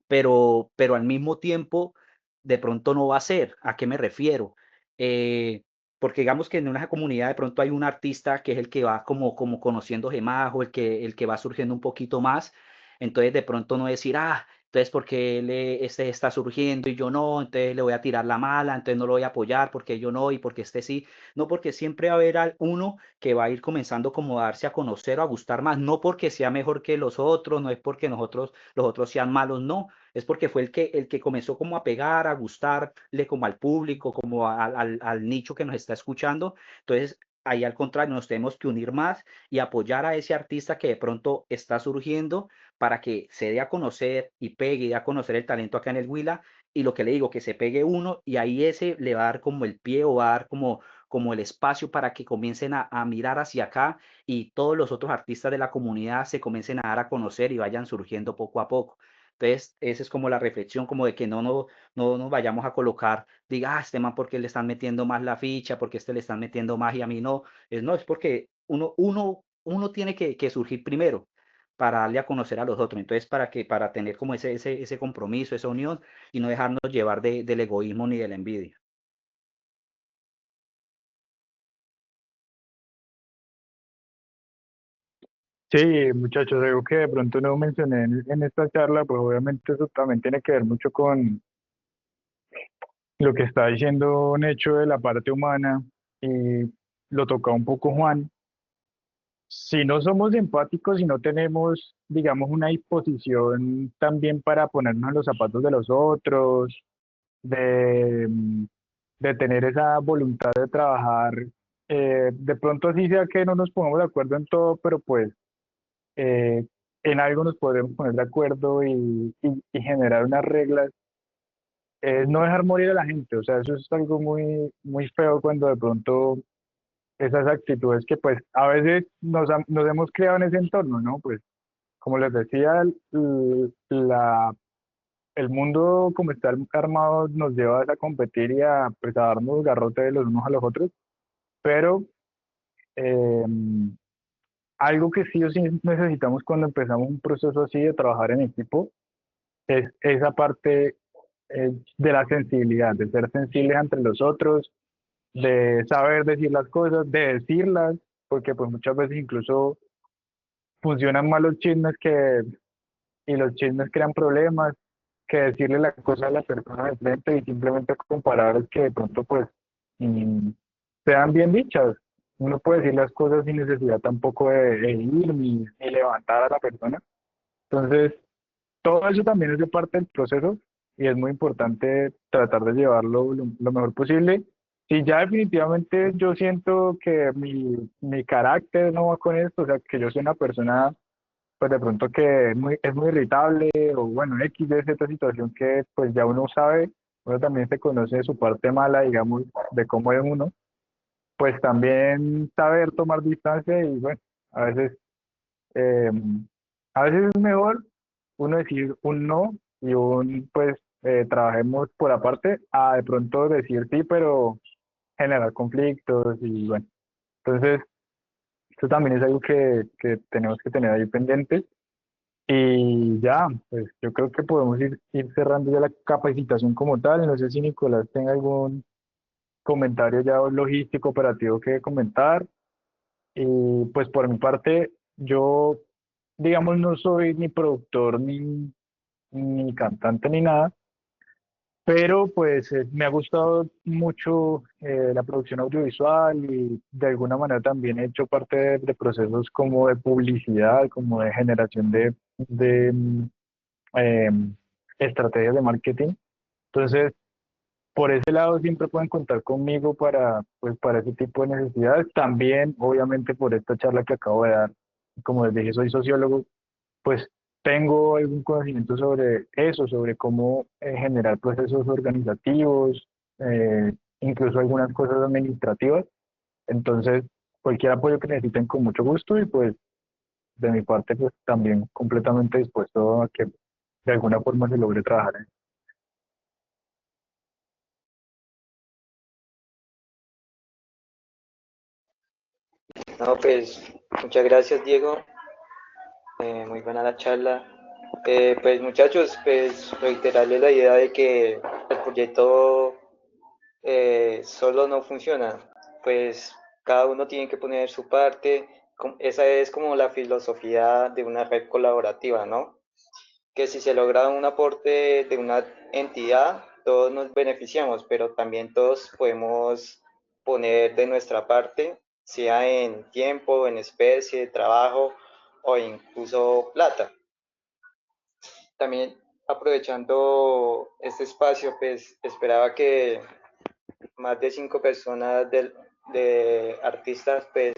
Speaker 4: Pero al mismo tiempo de pronto no va a ser. ¿A qué me refiero? Eh, Porque digamos que en una comunidad de pronto hay un artista que es el que va como conociéndose más o el que va surgiendo un poquito más. Entonces de pronto no decir, entonces porque este está surgiendo y yo no, entonces le voy a tirar la mala, entonces no lo voy a apoyar porque yo no y porque este sí. No, porque siempre va a haber uno que va a ir comenzando como a darse a conocer o a gustar más, no porque sea mejor que los otros, no es porque los otros sean malos, no, es porque fue el que comenzó como a pegar, a gustarle como al público, como al nicho que nos está escuchando. Entonces, ahí al contrario, nos tenemos que unir más y apoyar a ese artista que de pronto está surgiendo para que se dé a conocer y pegue y dé a conocer el talento acá en el Huila. Y lo que le digo, que se pegue uno y ahí ese le va a dar como el pie o va a dar como el espacio para que comiencen a mirar hacia acá y todos los otros artistas de la comunidad se comiencen a dar a conocer y vayan surgiendo poco a poco. Entonces, esa es como la reflexión, como de que no nos vayamos a colocar, diga, este man, ¿por qué le están metiendo más la ficha? ¿Por qué este le están metiendo más y a mí no? No, es porque uno tiene que surgir primero para darle a conocer a los otros. Entonces, para tener como ese compromiso, esa unión y no dejarnos llevar del egoísmo ni de la envidia.
Speaker 2: Sí, muchachos, algo que de pronto no mencioné en esta charla, pues obviamente eso también tiene que ver mucho con lo que está diciendo Necho de la parte humana, y lo toca un poco Juan. Si no somos empáticos y no tenemos, digamos, una disposición también para ponernos en los zapatos de los otros, de, de tener esa voluntad de trabajar, de pronto así sea que no nos pongamos de acuerdo en todo, pero pues en algo nos podremos poner de acuerdo y generar unas reglas, es no dejar morir a la gente. O sea, eso es algo muy, muy feo cuando de pronto esas actitudes que pues a veces nos hemos creado en ese entorno, ¿no? Pues como les decía, el mundo como está armado nos lleva a competir y a, pues, a darnos garrote de los unos a los otros, pero eh, algo que sí o sí necesitamos cuando empezamos un proceso así de trabajar en equipo es esa parte de la sensibilidad, de ser sensibles entre los otros, de saber decir las cosas, de decirlas, porque pues muchas veces incluso funcionan más los chismes y los chismes crean problemas que decirle la cosa a la persona de frente y simplemente comparar que de pronto pues mm, sean bien dichas. Uno puede decir las cosas sin necesidad tampoco de herir ni levantar a la persona. Entonces, todo eso también es de parte del proceso y es muy importante tratar de llevarlo lo mejor posible. Si ya definitivamente yo siento que mi carácter no va con esto, o sea, que yo soy una persona pues de pronto que es muy irritable o bueno, X de esta situación que pues ya uno sabe, uno también se conoce de su parte mala, digamos, de cómo es uno, pues también saber tomar distancia y bueno, a veces, eh, a veces es mejor uno decir un no y un pues trabajemos por aparte a de pronto decir sí, pero generar conflictos y bueno, entonces esto también es algo que tenemos que tener ahí pendiente. Y ya, pues yo creo que podemos ir cerrando ya la capacitación como tal. No sé si Nicolás tenga algún comentario ya logístico, operativo que comentar. Y pues por mi parte, yo, digamos, no soy ni productor ni cantante ni nada, pero pues me ha gustado mucho la producción audiovisual y de alguna manera también he hecho parte de procesos como de publicidad, como de generación de eh, estrategias de marketing. Entonces, por ese lado siempre pueden contar conmigo para, pues, para ese tipo de necesidades. También, obviamente, por esta charla que acabo de dar, como les dije, soy sociólogo, pues tengo algún conocimiento sobre eso, sobre cómo generar procesos organizativos, incluso algunas cosas administrativas. Entonces, cualquier apoyo que necesiten con mucho gusto y pues de mi parte, pues también completamente dispuesto a que de alguna forma se logre trabajar en.
Speaker 7: No, pues muchas gracias, Diego. Muy buena la charla. Pues muchachos, pues reiterarles la idea de que el proyecto solo no funciona. Pues cada uno tiene que poner su parte. Esa es como la filosofía de una red colaborativa, ¿no? Que si se logra un aporte de una entidad, todos nos beneficiamos, pero también todos podemos poner de nuestra parte, sea en tiempo, en especie, trabajo o incluso plata. También aprovechando este espacio, pues esperaba que más de 5 personas de artistas pues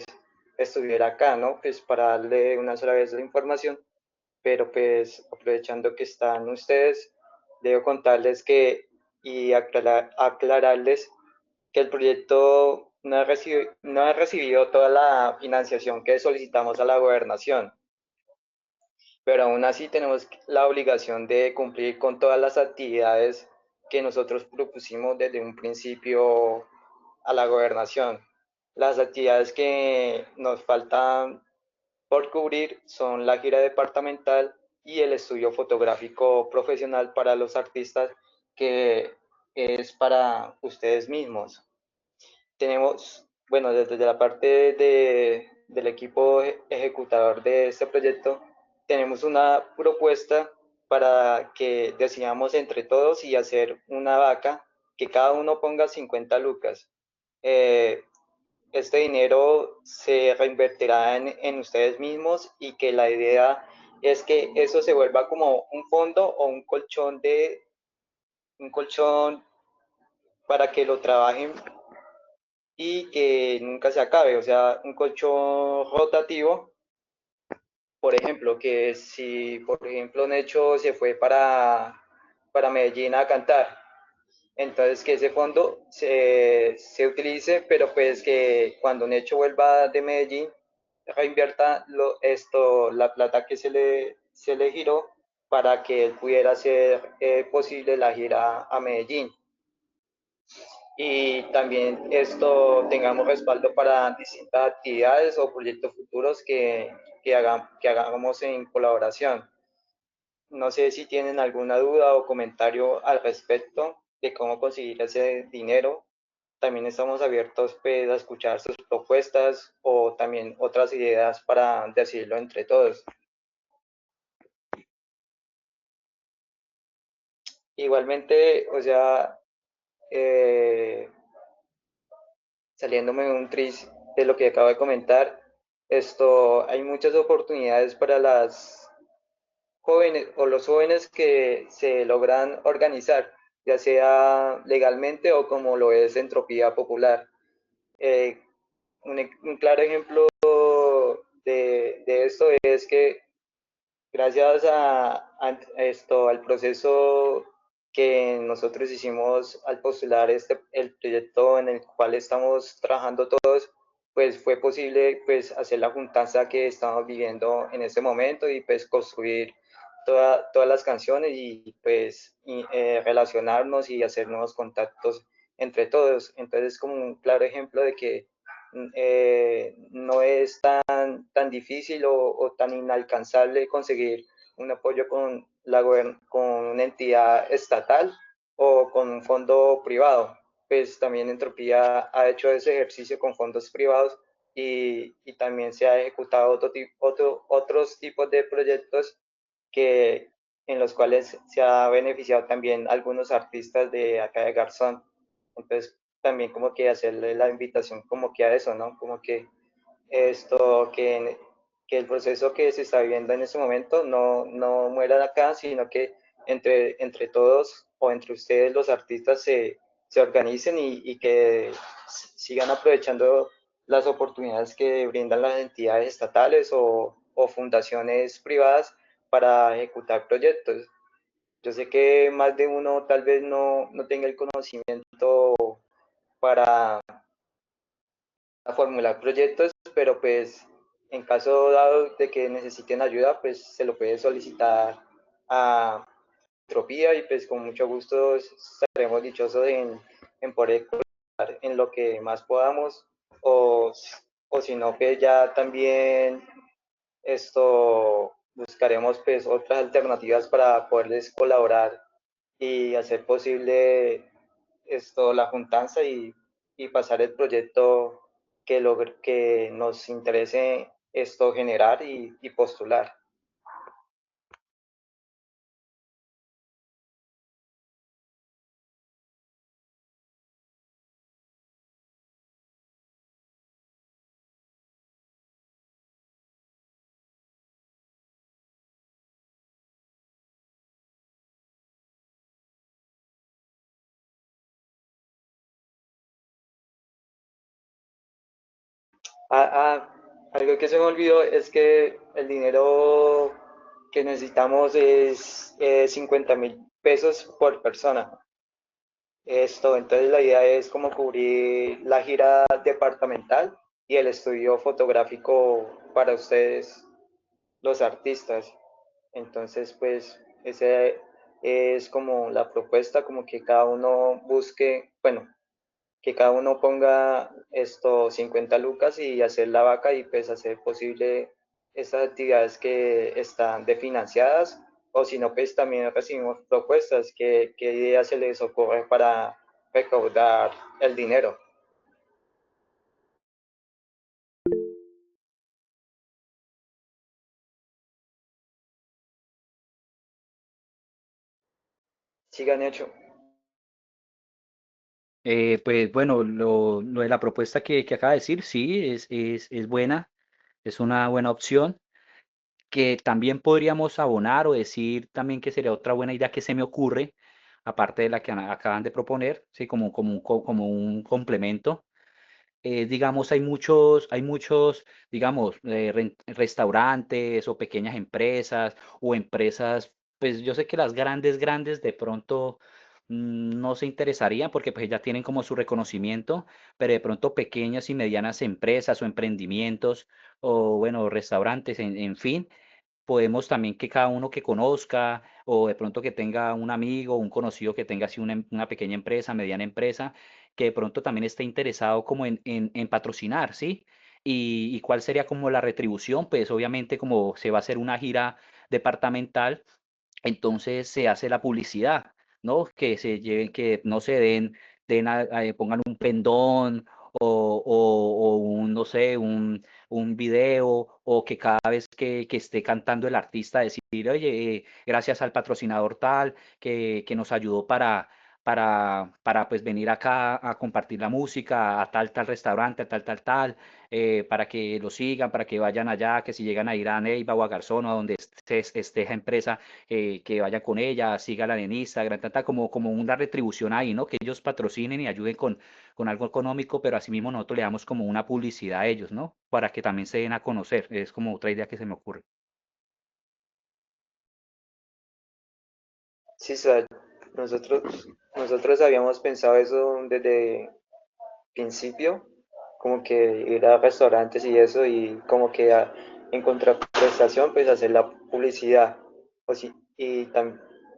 Speaker 7: estuviera acá, ¿no? Pues para darle una sola vez la información, pero pues aprovechando que están ustedes, debo contarles que y aclararles que el proyecto no ha recibido toda la financiación que solicitamos a la gobernación, pero aún así tenemos la obligación de cumplir con todas las actividades que nosotros propusimos desde un principio a la gobernación. Las actividades que nos faltan por cubrir son la gira departamental y el estudio fotográfico profesional para los artistas, que es para ustedes mismos. Tenemos, bueno, desde la parte del equipo ejecutador de este proyecto, tenemos una propuesta para que decidamos entre todos y hacer una vaca, que cada uno ponga 50 lucas. Eh, este dinero se reinvertirá en ustedes mismos y que la idea es que eso se vuelva como un fondo o un colchón para que lo trabajen y que nunca se acabe, o sea, un colchón rotativo por ejemplo, que si, por ejemplo, Necho se fue para Medellín a cantar, entonces que ese fondo se utilice, pero pues que cuando Necho vuelva de Medellín, reinvierta la plata que se le giró para que él pudiera hacer posible la gira a Medellín. Y también esto tengamos respaldo para distintas actividades o proyectos futuros que hagamos en colaboración. No sé si tienen alguna duda o comentario al respecto de cómo conseguir ese dinero. También estamos abiertos pues, a escuchar sus propuestas o también otras ideas para decidirlo entre todos. Igualmente, o sea, eh, saliéndome de un tris de lo que acabo de comentar, hay muchas oportunidades para las jóvenes o los jóvenes que se logran organizar, ya sea legalmente o como lo es Entropía Popular. Eh, un claro ejemplo de esto es que gracias al proceso que nosotros hicimos al postular el proyecto en el cual estamos trabajando todos, pues fue posible pues hacer la juntanza que estamos viviendo en este momento y pues construir todas las canciones y pues relacionarnos y hacer nuevos contactos entre todos. Entonces, como un claro ejemplo de que no es tan difícil o tan inalcanzable conseguir un apoyo con una entidad estatal o con un fondo privado. Pues también Entropía ha hecho ese ejercicio con fondos privados y también se ha ejecutado otros tipos de proyectos que, en los cuales se ha beneficiado también algunos artistas de acá de Garzón. Entonces, también como que hacerle la invitación como que a eso, ¿no? Como que esto, que el proceso que se está viviendo en este momento no muera acá, sino que entre todos o entre ustedes los artistas se organicen y que sigan aprovechando las oportunidades que brindan las entidades estatales o fundaciones privadas para ejecutar proyectos. Yo sé que más de uno tal vez no tenga el conocimiento para formular proyectos, pero pues en caso dado de que necesiten ayuda, pues se lo puede solicitar a Entropía y pues con mucho gusto estaremos dichosos en poder colaborar en lo que más podamos o, o si no, pues ya también buscaremos pues otras alternativas para poderles colaborar y hacer posible la juntanza y pasar el proyecto que nos interese generar y postular. Ah, algo que se me olvidó es que el dinero que necesitamos es 50.000 pesos por persona. Entonces la idea es como cubrir la gira departamental y el estudio fotográfico para ustedes, los artistas. Entonces, pues, ese es como la propuesta, como que cada uno busque, bueno, que cada uno ponga 50 lucas y hacer la vaca y pues hacer posible estas actividades que están definanciadas o si no, pues también recibimos propuestas, qué ideas se les ocurre para recaudar el dinero. Sigan hecho.
Speaker 4: Pues bueno, lo de la propuesta que acaba de decir, sí, es buena, es una buena opción, que también podríamos abonar o decir también que sería otra buena idea que se me ocurre, aparte de la que acaban de proponer, sí, como un complemento, digamos, hay muchos, digamos, restaurantes o pequeñas empresas o empresas, pues yo sé que las grandes, grandes de pronto no se interesarían porque pues ya tienen como su reconocimiento, pero de pronto pequeñas y medianas empresas o emprendimientos o bueno, restaurantes, en fin podemos también que cada uno que conozca o de pronto que tenga un amigo, un conocido que tenga así una pequeña empresa, mediana empresa, que de pronto también esté interesado como en patrocinar, ¿sí? Y cuál sería como la retribución, pues obviamente como se va a hacer una gira departamental, entonces se hace la publicidad, ¿no? Que se lleven, que no se pongan un pendón o un, no sé, un video o que cada vez que esté cantando el artista decir, oye, gracias al patrocinador tal que nos ayudó para pues venir acá a compartir la música a tal restaurante, a tal, para que lo sigan, para que vayan allá, que si llegan a ir a Neiva o a Garzón o a donde esté esa empresa, que vayan con ella, síganla en Instagram, como una retribución ahí, ¿no? Que ellos patrocinen y ayuden con algo económico, pero asimismo nosotros le damos como una publicidad a ellos, ¿no? Para que también se den a conocer. Es como otra idea que se me ocurre.
Speaker 7: Sí, nosotros habíamos pensado eso desde principio, como que ir a restaurantes y eso, y como que en contraprestación, pues hacer la publicidad. O si,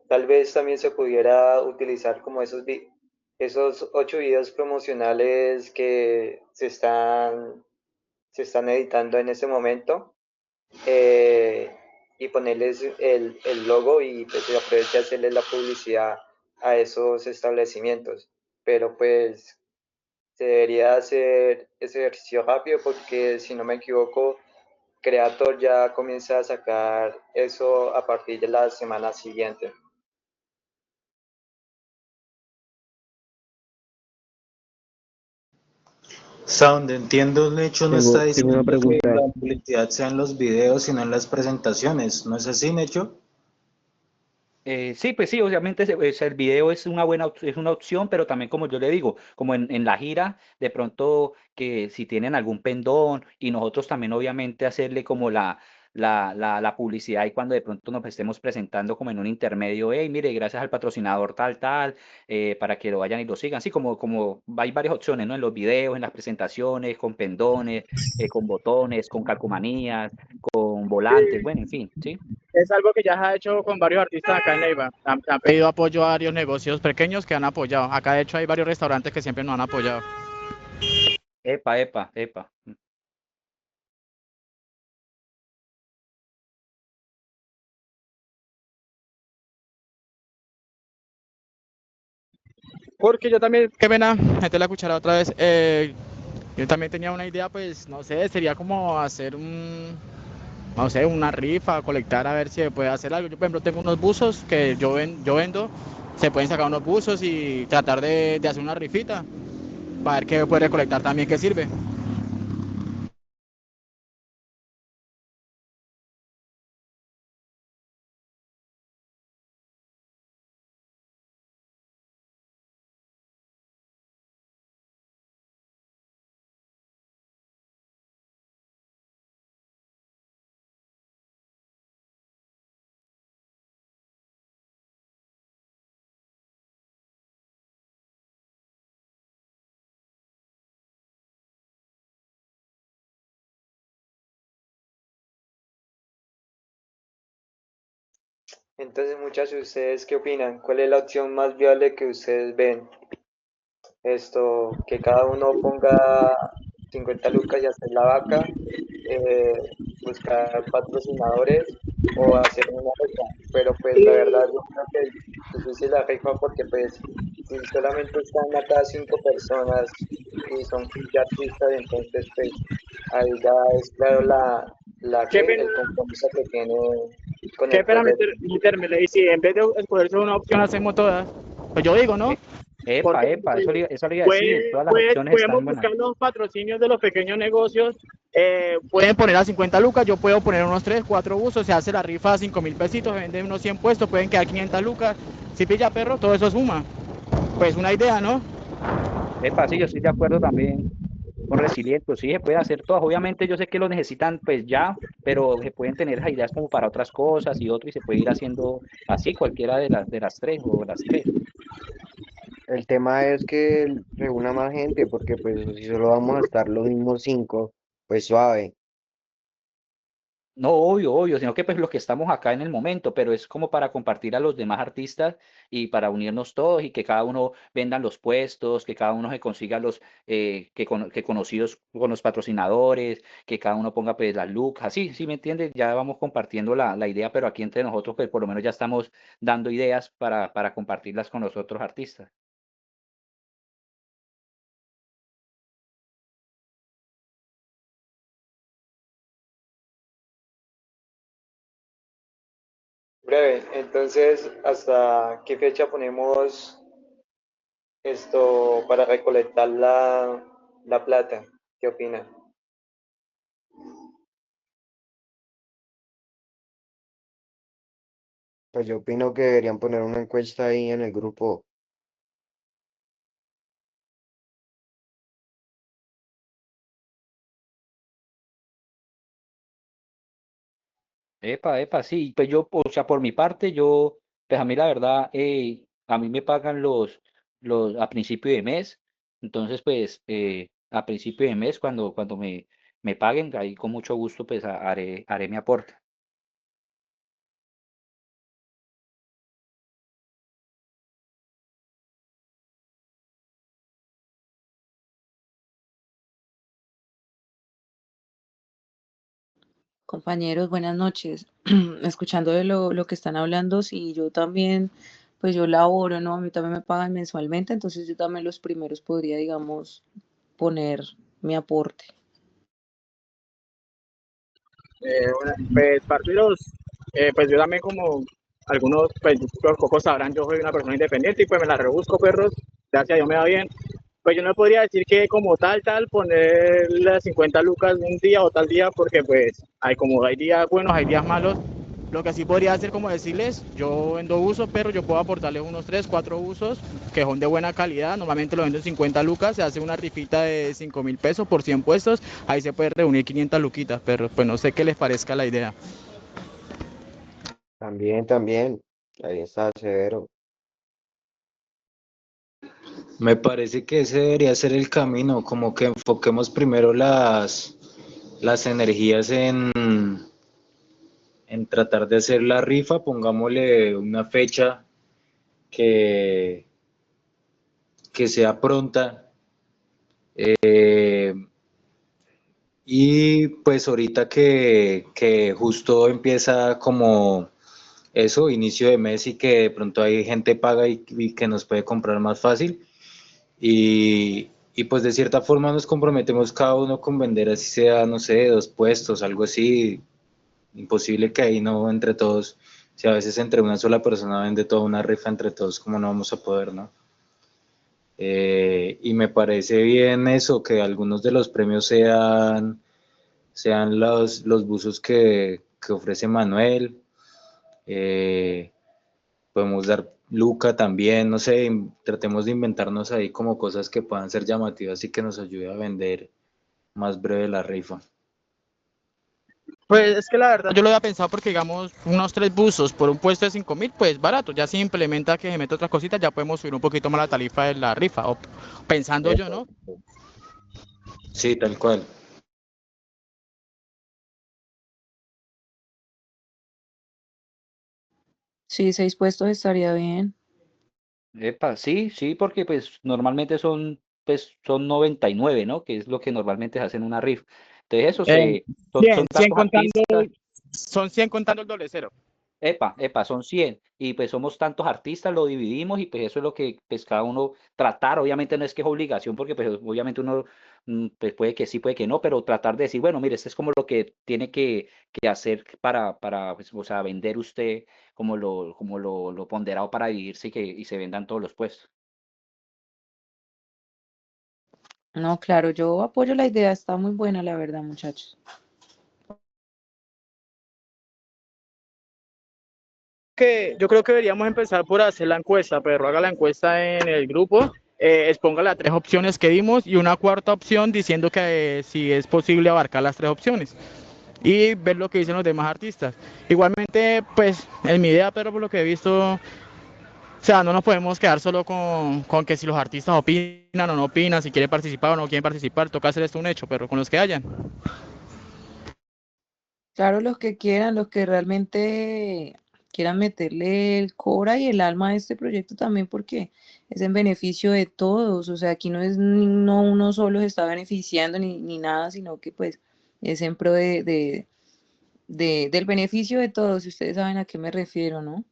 Speaker 7: tal vez también se pudiera utilizar como esos 8 videos promocionales que se están editando en este momento, eh, y ponerles el logo y pues se aprovecha hacerle la publicidad a esos establecimientos. Pero pues se debería hacer ese ejercicio rápido porque si no me equivoco, Creator ya comienza a sacar eso a partir de la semana siguiente.
Speaker 6: Hasta donde entiendo, el hecho no está
Speaker 8: Tengo una
Speaker 6: diciendo que
Speaker 8: pregunta.
Speaker 6: la publicidad sea en los videos, sino en las presentaciones. ¿No es así, Necho?
Speaker 4: Sí, pues sí, obviamente el video es una es una opción, pero también como yo le digo, como en la gira, de pronto que si tienen algún pendón y nosotros también obviamente hacerle como la publicidad y cuando de pronto nos estemos presentando como en un intermedio, hey, mire, gracias al patrocinador tal, para que lo vayan y lo sigan. Sí, como hay varias opciones, ¿no? En los videos, en las presentaciones, con pendones, con botones, con calcomanías, con volantes, bueno, en fin, ¿sí?
Speaker 2: Es algo que ya se ha hecho con varios artistas acá en Neiva. Han pedido apoyo a varios negocios pequeños que han apoyado. Acá de hecho hay varios restaurantes que siempre nos han apoyado.
Speaker 4: Epa, epa, epa.
Speaker 2: Porque yo también, qué pena, meter la cuchara otra vez. Yo también tenía una idea, pues, no sé, sería como hacer no sé, una rifa, colectar a ver si se puede hacer algo. Yo, por ejemplo, tengo unos buzos que yo vendo, se pueden sacar unos buzos y tratar de hacer una rifita para ver qué puede recolectar también, qué sirve.
Speaker 7: Entonces, muchachos, ¿ustedes qué opinan? ¿Cuál es la opción más viable que ustedes ven? Esto, que cada uno ponga 50 lucas y hacer la vaca, buscar patrocinadores o hacer una rifa. Pero pues la verdad yo creo que es difícil la rifa porque pues si solamente están acá 5 personas y son 15 artistas, entonces pues ahí ya es claro
Speaker 2: Qué pena,
Speaker 7: el compromiso que tiene con
Speaker 2: qué
Speaker 7: el
Speaker 2: pena
Speaker 7: proyecto.
Speaker 2: metérmele. Y si en vez de escoger solo una opción hacemos todas, pues yo digo, ¿no?
Speaker 4: Epa,
Speaker 2: Porque
Speaker 4: epa, eso le iba a decir, todas las opciones
Speaker 2: podemos
Speaker 4: están buenas.
Speaker 2: buscar los patrocinios de los pequeños negocios. Pueden poner a 50 lucas, yo puedo poner unos 3, 4 buzos, se hace la rifa a 5.000 pesitos, se venden unos 100 puestos, pueden quedar 500 lucas. Si pilla perro, todo eso suma. Pues una idea, ¿no?
Speaker 4: Epa, sí, yo estoy de acuerdo también. con Resiliento, sí, se puede hacer todas. Obviamente yo sé que lo necesitan pues ya, pero se pueden tener esas ideas como para otras cosas y otro, y se puede ir haciendo así cualquiera de las tres o las tres.
Speaker 1: El tema es que reúna más gente, porque pues si solo vamos a estar los mismos cinco, pues suave.
Speaker 4: No, obvio, obvio, sino que pues los que estamos acá en el momento, pero es como para compartir a los demás artistas y para unirnos todos y que cada uno vendan los puestos, que cada uno se consiga los que conocidos con los patrocinadores, que cada uno ponga pues las looks, así, ¿sí me entiendes? Ya vamos compartiendo la idea, pero aquí entre nosotros pues por lo menos ya estamos dando ideas para compartirlas con los otros artistas.
Speaker 7: Breve, entonces, ¿hasta qué fecha ponemos esto para recolectar la plata? ¿Qué opinan?
Speaker 1: Pues yo opino que deberían poner una encuesta ahí en el grupo.
Speaker 4: Epa, epa, sí, pues yo, o sea, por mi parte, yo, pues a mí la verdad, a mí me pagan a principio de mes, entonces pues a principio de mes, cuando me paguen, ahí con mucho gusto pues haré mi aporte.
Speaker 8: Compañeros, buenas noches. Escuchando de lo que están hablando, si yo también, pues yo laboro, ¿no? A mí también me pagan mensualmente, entonces yo también los primeros podría, digamos, poner mi aporte.
Speaker 2: Bueno, pues, parceros, pues yo también como algunos, pues los pocos sabrán, yo soy una persona independiente y pues me la rebusco, perros, gracias a Dios me va bien. Pues yo no podría decir que como tal, poner las 50 lucas un día o tal día, porque pues como hay días buenos, hay días malos. Lo que sí podría hacer como decirles, yo vendo usos, pero yo puedo aportarles unos 3 4 usos que son de buena calidad. Normalmente lo vendo en 50 lucas, se hace una rifita de 5.000 pesos por 100 puestos. Ahí se puede reunir 500 luquitas, pero pues no sé qué les parezca la idea.
Speaker 1: También, también. Ahí está severo.
Speaker 6: Me parece que ese debería ser el camino, como que enfoquemos primero las energías en tratar de hacer la rifa, pongámosle una fecha que, que sea pronta. Y pues ahorita que justo empieza como eso, inicio de mes y que de pronto hay gente paga y que nos puede comprar más fácil. Y pues de cierta forma nos comprometemos cada uno con vender así sea, no sé, 2 puestos, algo así. Imposible que ahí no entre todos, si a veces entre una sola persona vende toda una rifa entre todos, como no vamos a poder, ¿no? Y me parece bien eso, que algunos de los premios sean los buzos que ofrece Manuel. Eh, Podemos dar Luca también, no sé, tratemos de inventarnos ahí como cosas que puedan ser llamativas y que nos ayude a vender más breve la rifa.
Speaker 2: Pues es que la verdad yo lo había pensado porque digamos unos 3 buzos por un puesto de 5.000, pues barato. Ya si implementa que se mete otras cositas, ya podemos subir un poquito más la tarifa de la rifa. O pensando yo,
Speaker 6: Eso.
Speaker 2: ¿no?
Speaker 6: Sí, tal cual.
Speaker 8: Sí, 6 puestos estaría bien.
Speaker 4: Epa, sí, sí, porque pues normalmente son 99, ¿no? Que es lo que normalmente se hace en una rifa. Entonces eso
Speaker 2: Eh,
Speaker 4: son
Speaker 2: 100
Speaker 4: tantos
Speaker 2: contando,
Speaker 4: artistas.
Speaker 2: son 100 contando el doble cero.
Speaker 4: Epa, son 100 y pues somos tantos artistas, lo dividimos y pues eso es lo que pues cada uno tratar, obviamente no es que es obligación porque pues obviamente uno pues puede que sí, puede que no, pero tratar de decir, bueno, mire, este es como lo que tiene que hacer para pues, o sea, vender usted lo ponderado para dividirse y se vendan todos los puestos.
Speaker 8: No, claro, yo apoyo la idea, está muy buena la verdad, muchachos.
Speaker 2: Que yo creo que deberíamos empezar por hacer la encuesta, pero haga la encuesta en el grupo
Speaker 9: exponga las tres opciones que dimos y una cuarta opción diciendo que si es posible abarcar las tres opciones y ver lo que dicen los demás artistas. Igualmente, pues en mi idea, pero por lo que he visto, o sea, no nos podemos quedar solo con que si los artistas opinan o no opinan, si quieren participar o no quieren participar, toca hacer esto un hecho, pero con los que hayan.
Speaker 8: Claro, los que quieran, los que realmente quieran meterle el cora y el alma a este proyecto también, porque es en beneficio de todos. O sea, aquí no es no uno solo se está beneficiando ni nada, sino que pues es en pro del beneficio de todos. Y ustedes saben a qué me refiero, ¿no?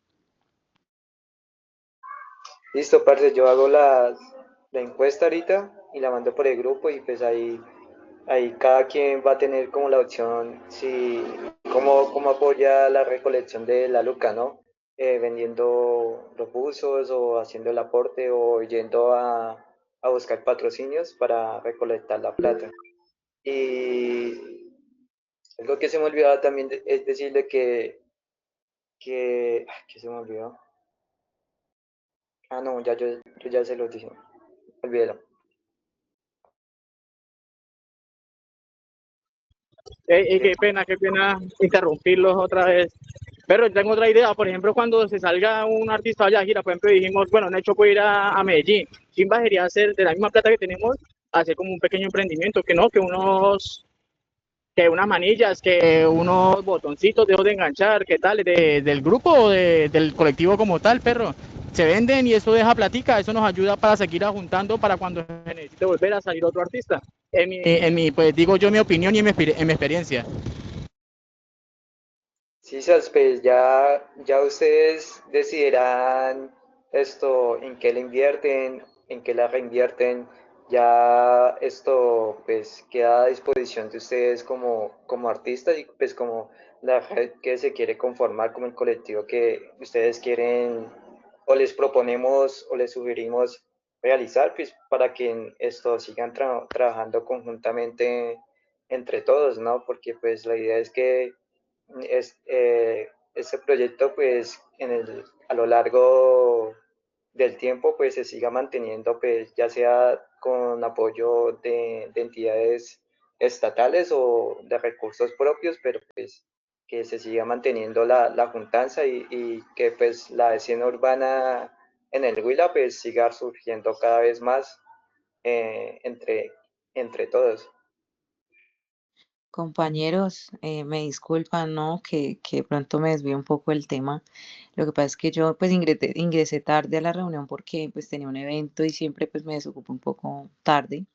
Speaker 7: Listo, parce, yo hago la encuesta ahorita y la mando por el grupo y pues ahí cada quien va a tener como la opción si cómo apoya la recolección de la Luca, ¿no? Vendiendo los buzos o haciendo el aporte o yendo a buscar patrocinios para recolectar la plata. Y algo que se me olvidaba también es decirle que se me olvidó. Ah, no, yo ya se lo dije. Olvídalo.
Speaker 9: Qué pena interrumpirlos otra vez. Pero tengo otra idea, por ejemplo, cuando se salga un artista allá a gira, por ejemplo, dijimos, bueno, Necho puede ir a Medellín. Chimba sería hacer de la misma plata que tenemos, hacer como un pequeño emprendimiento, que no, que unas manillas, que unos botoncitos de enganchar, que tal, del grupo o del colectivo como tal, perro. Se venden y eso deja platica, eso nos ayuda para seguir juntando para cuando se necesite volver a salir otro artista. Pues digo yo mi opinión y en mi experiencia.
Speaker 7: Sí, pues ya ustedes decidirán esto, en qué le invierten, en qué la reinvierten. Ya esto pues queda a disposición de ustedes como artistas y pues como la red que se quiere conformar, como el colectivo que ustedes quieren o les proponemos o les sugerimos realizar, pues para que esto sigan trabajando conjuntamente entre todos, ¿no? Porque pues la idea es que este proyecto pues a lo largo del tiempo pues se siga manteniendo pues ya sea con apoyo de entidades estatales o de recursos propios, pero pues que se siga manteniendo la juntanza y que pues la escena urbana en el Huila pues siga surgiendo cada vez más entre todos.
Speaker 8: Compañeros, me disculpan, ¿no? Que de pronto me desvío un poco el tema. Lo que pasa es que yo pues ingresé tarde a la reunión porque pues tenía un evento y siempre pues me desocupo un poco tarde.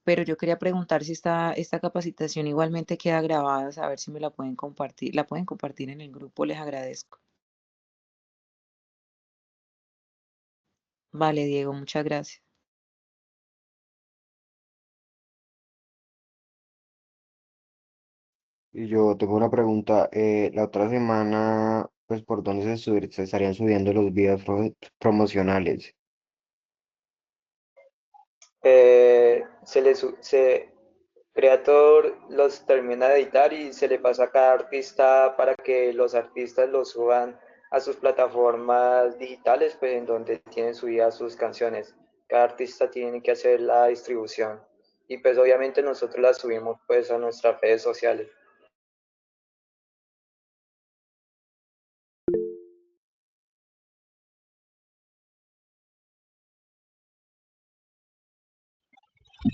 Speaker 8: Pero yo quería preguntar si esta capacitación igualmente queda grabada, a ver si me la pueden compartir en el grupo, les agradezco. Vale, Diego, muchas gracias.
Speaker 1: Y yo tengo una pregunta. La otra semana, pues, ¿por dónde se estarían subiendo los videos promocionales?
Speaker 7: Creator los termina de editar y se le pasa a cada artista para que los artistas los suban a sus plataformas digitales, pues en donde tienen subidas sus canciones. Cada artista tiene que hacer la distribución y pues obviamente nosotros las subimos pues a nuestras redes sociales.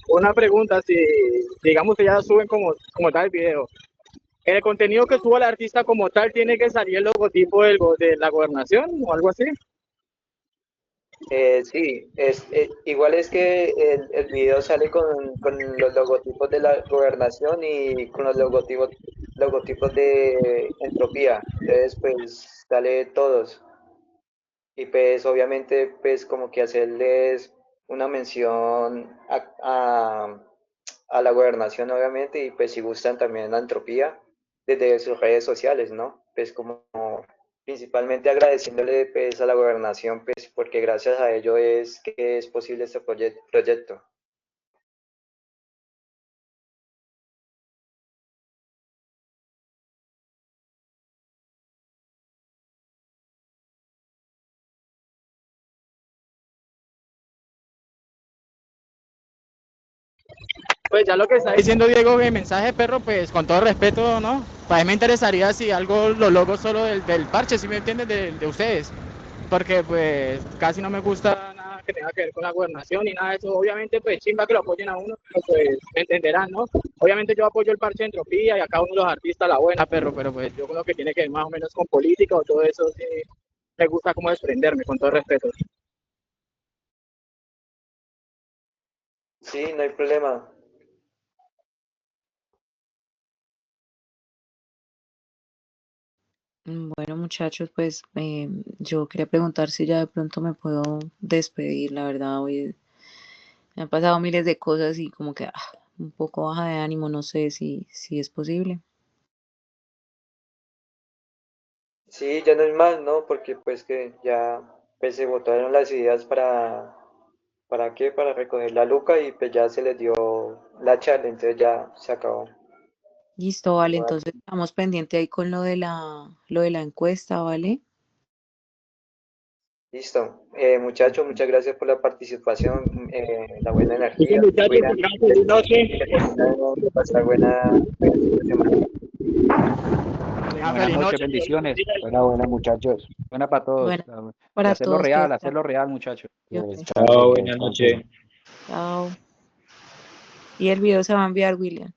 Speaker 9: Una pregunta, si digamos que ya suben como tal el video, ¿el contenido que suba el artista como tal tiene que salir el logotipo de la gobernación o algo así?
Speaker 7: Sí, igual es que el video sale con los logotipos de la gobernación y con los logotipos de Entropía. Entonces, pues sale todos. Y pues obviamente, pues como que hacerles una mención a la gobernación, obviamente, y pues si gustan también la Entropía desde sus redes sociales, ¿no? Pues como principalmente agradeciéndole pues a la gobernación, pues porque gracias a ello es que es posible este proyecto.
Speaker 9: Pues ya lo que está diciendo Diego en mensaje, perro, pues con todo respeto, ¿no? Para mí me interesaría si algo, los logos solo del parche, ¿sí me entienden? De ustedes. Porque pues casi no me gusta nada que tenga que ver con la gobernación ni nada de eso. Obviamente pues chimba que lo apoyen a uno, pero pues me entenderán, ¿no? Obviamente yo apoyo el parche de Entropía y a cada uno de los artistas la buena, perro, pero pues yo con lo que tiene que ver más o menos con política o todo eso, sí me gusta como desprenderme, con todo respeto.
Speaker 7: Sí, no hay problema.
Speaker 8: Bueno, muchachos, pues yo quería preguntar si ya de pronto me puedo despedir. La verdad, hoy me han pasado miles de cosas y como que un poco baja de ánimo, no sé si es posible.
Speaker 7: Sí, ya no es más, ¿no? Porque pues que ya pues se votaron las ideas ¿para qué? Para recoger la luca y pues ya se les dio la charla, entonces ya se acabó.
Speaker 8: Listo, vale,
Speaker 7: Igual.
Speaker 8: entonces estamos pendientes ahí con lo de la encuesta, ¿vale?
Speaker 7: Listo. Muchachos, muchas gracias por la participación, la buena
Speaker 9: Listo,
Speaker 7: energía.
Speaker 9: muchachos,
Speaker 7: Cuidan,
Speaker 9: pues nada, feliz noche.
Speaker 7: que tengan que pasar buena fin de semana.
Speaker 4: Buenas
Speaker 9: Feliz
Speaker 4: noches,
Speaker 9: noche, Dios los
Speaker 4: bendiciones.
Speaker 9: bendiga.
Speaker 1: Buena, buena, muchachos.
Speaker 4: Buena para todos.
Speaker 8: Bueno,
Speaker 4: Y
Speaker 8: para todos, que
Speaker 4: hacerlo real, muchachos.
Speaker 1: Descansen,
Speaker 6: Chao, buenas
Speaker 1: descansen.
Speaker 6: noches.
Speaker 8: chao. Y el video se va a enviar, William.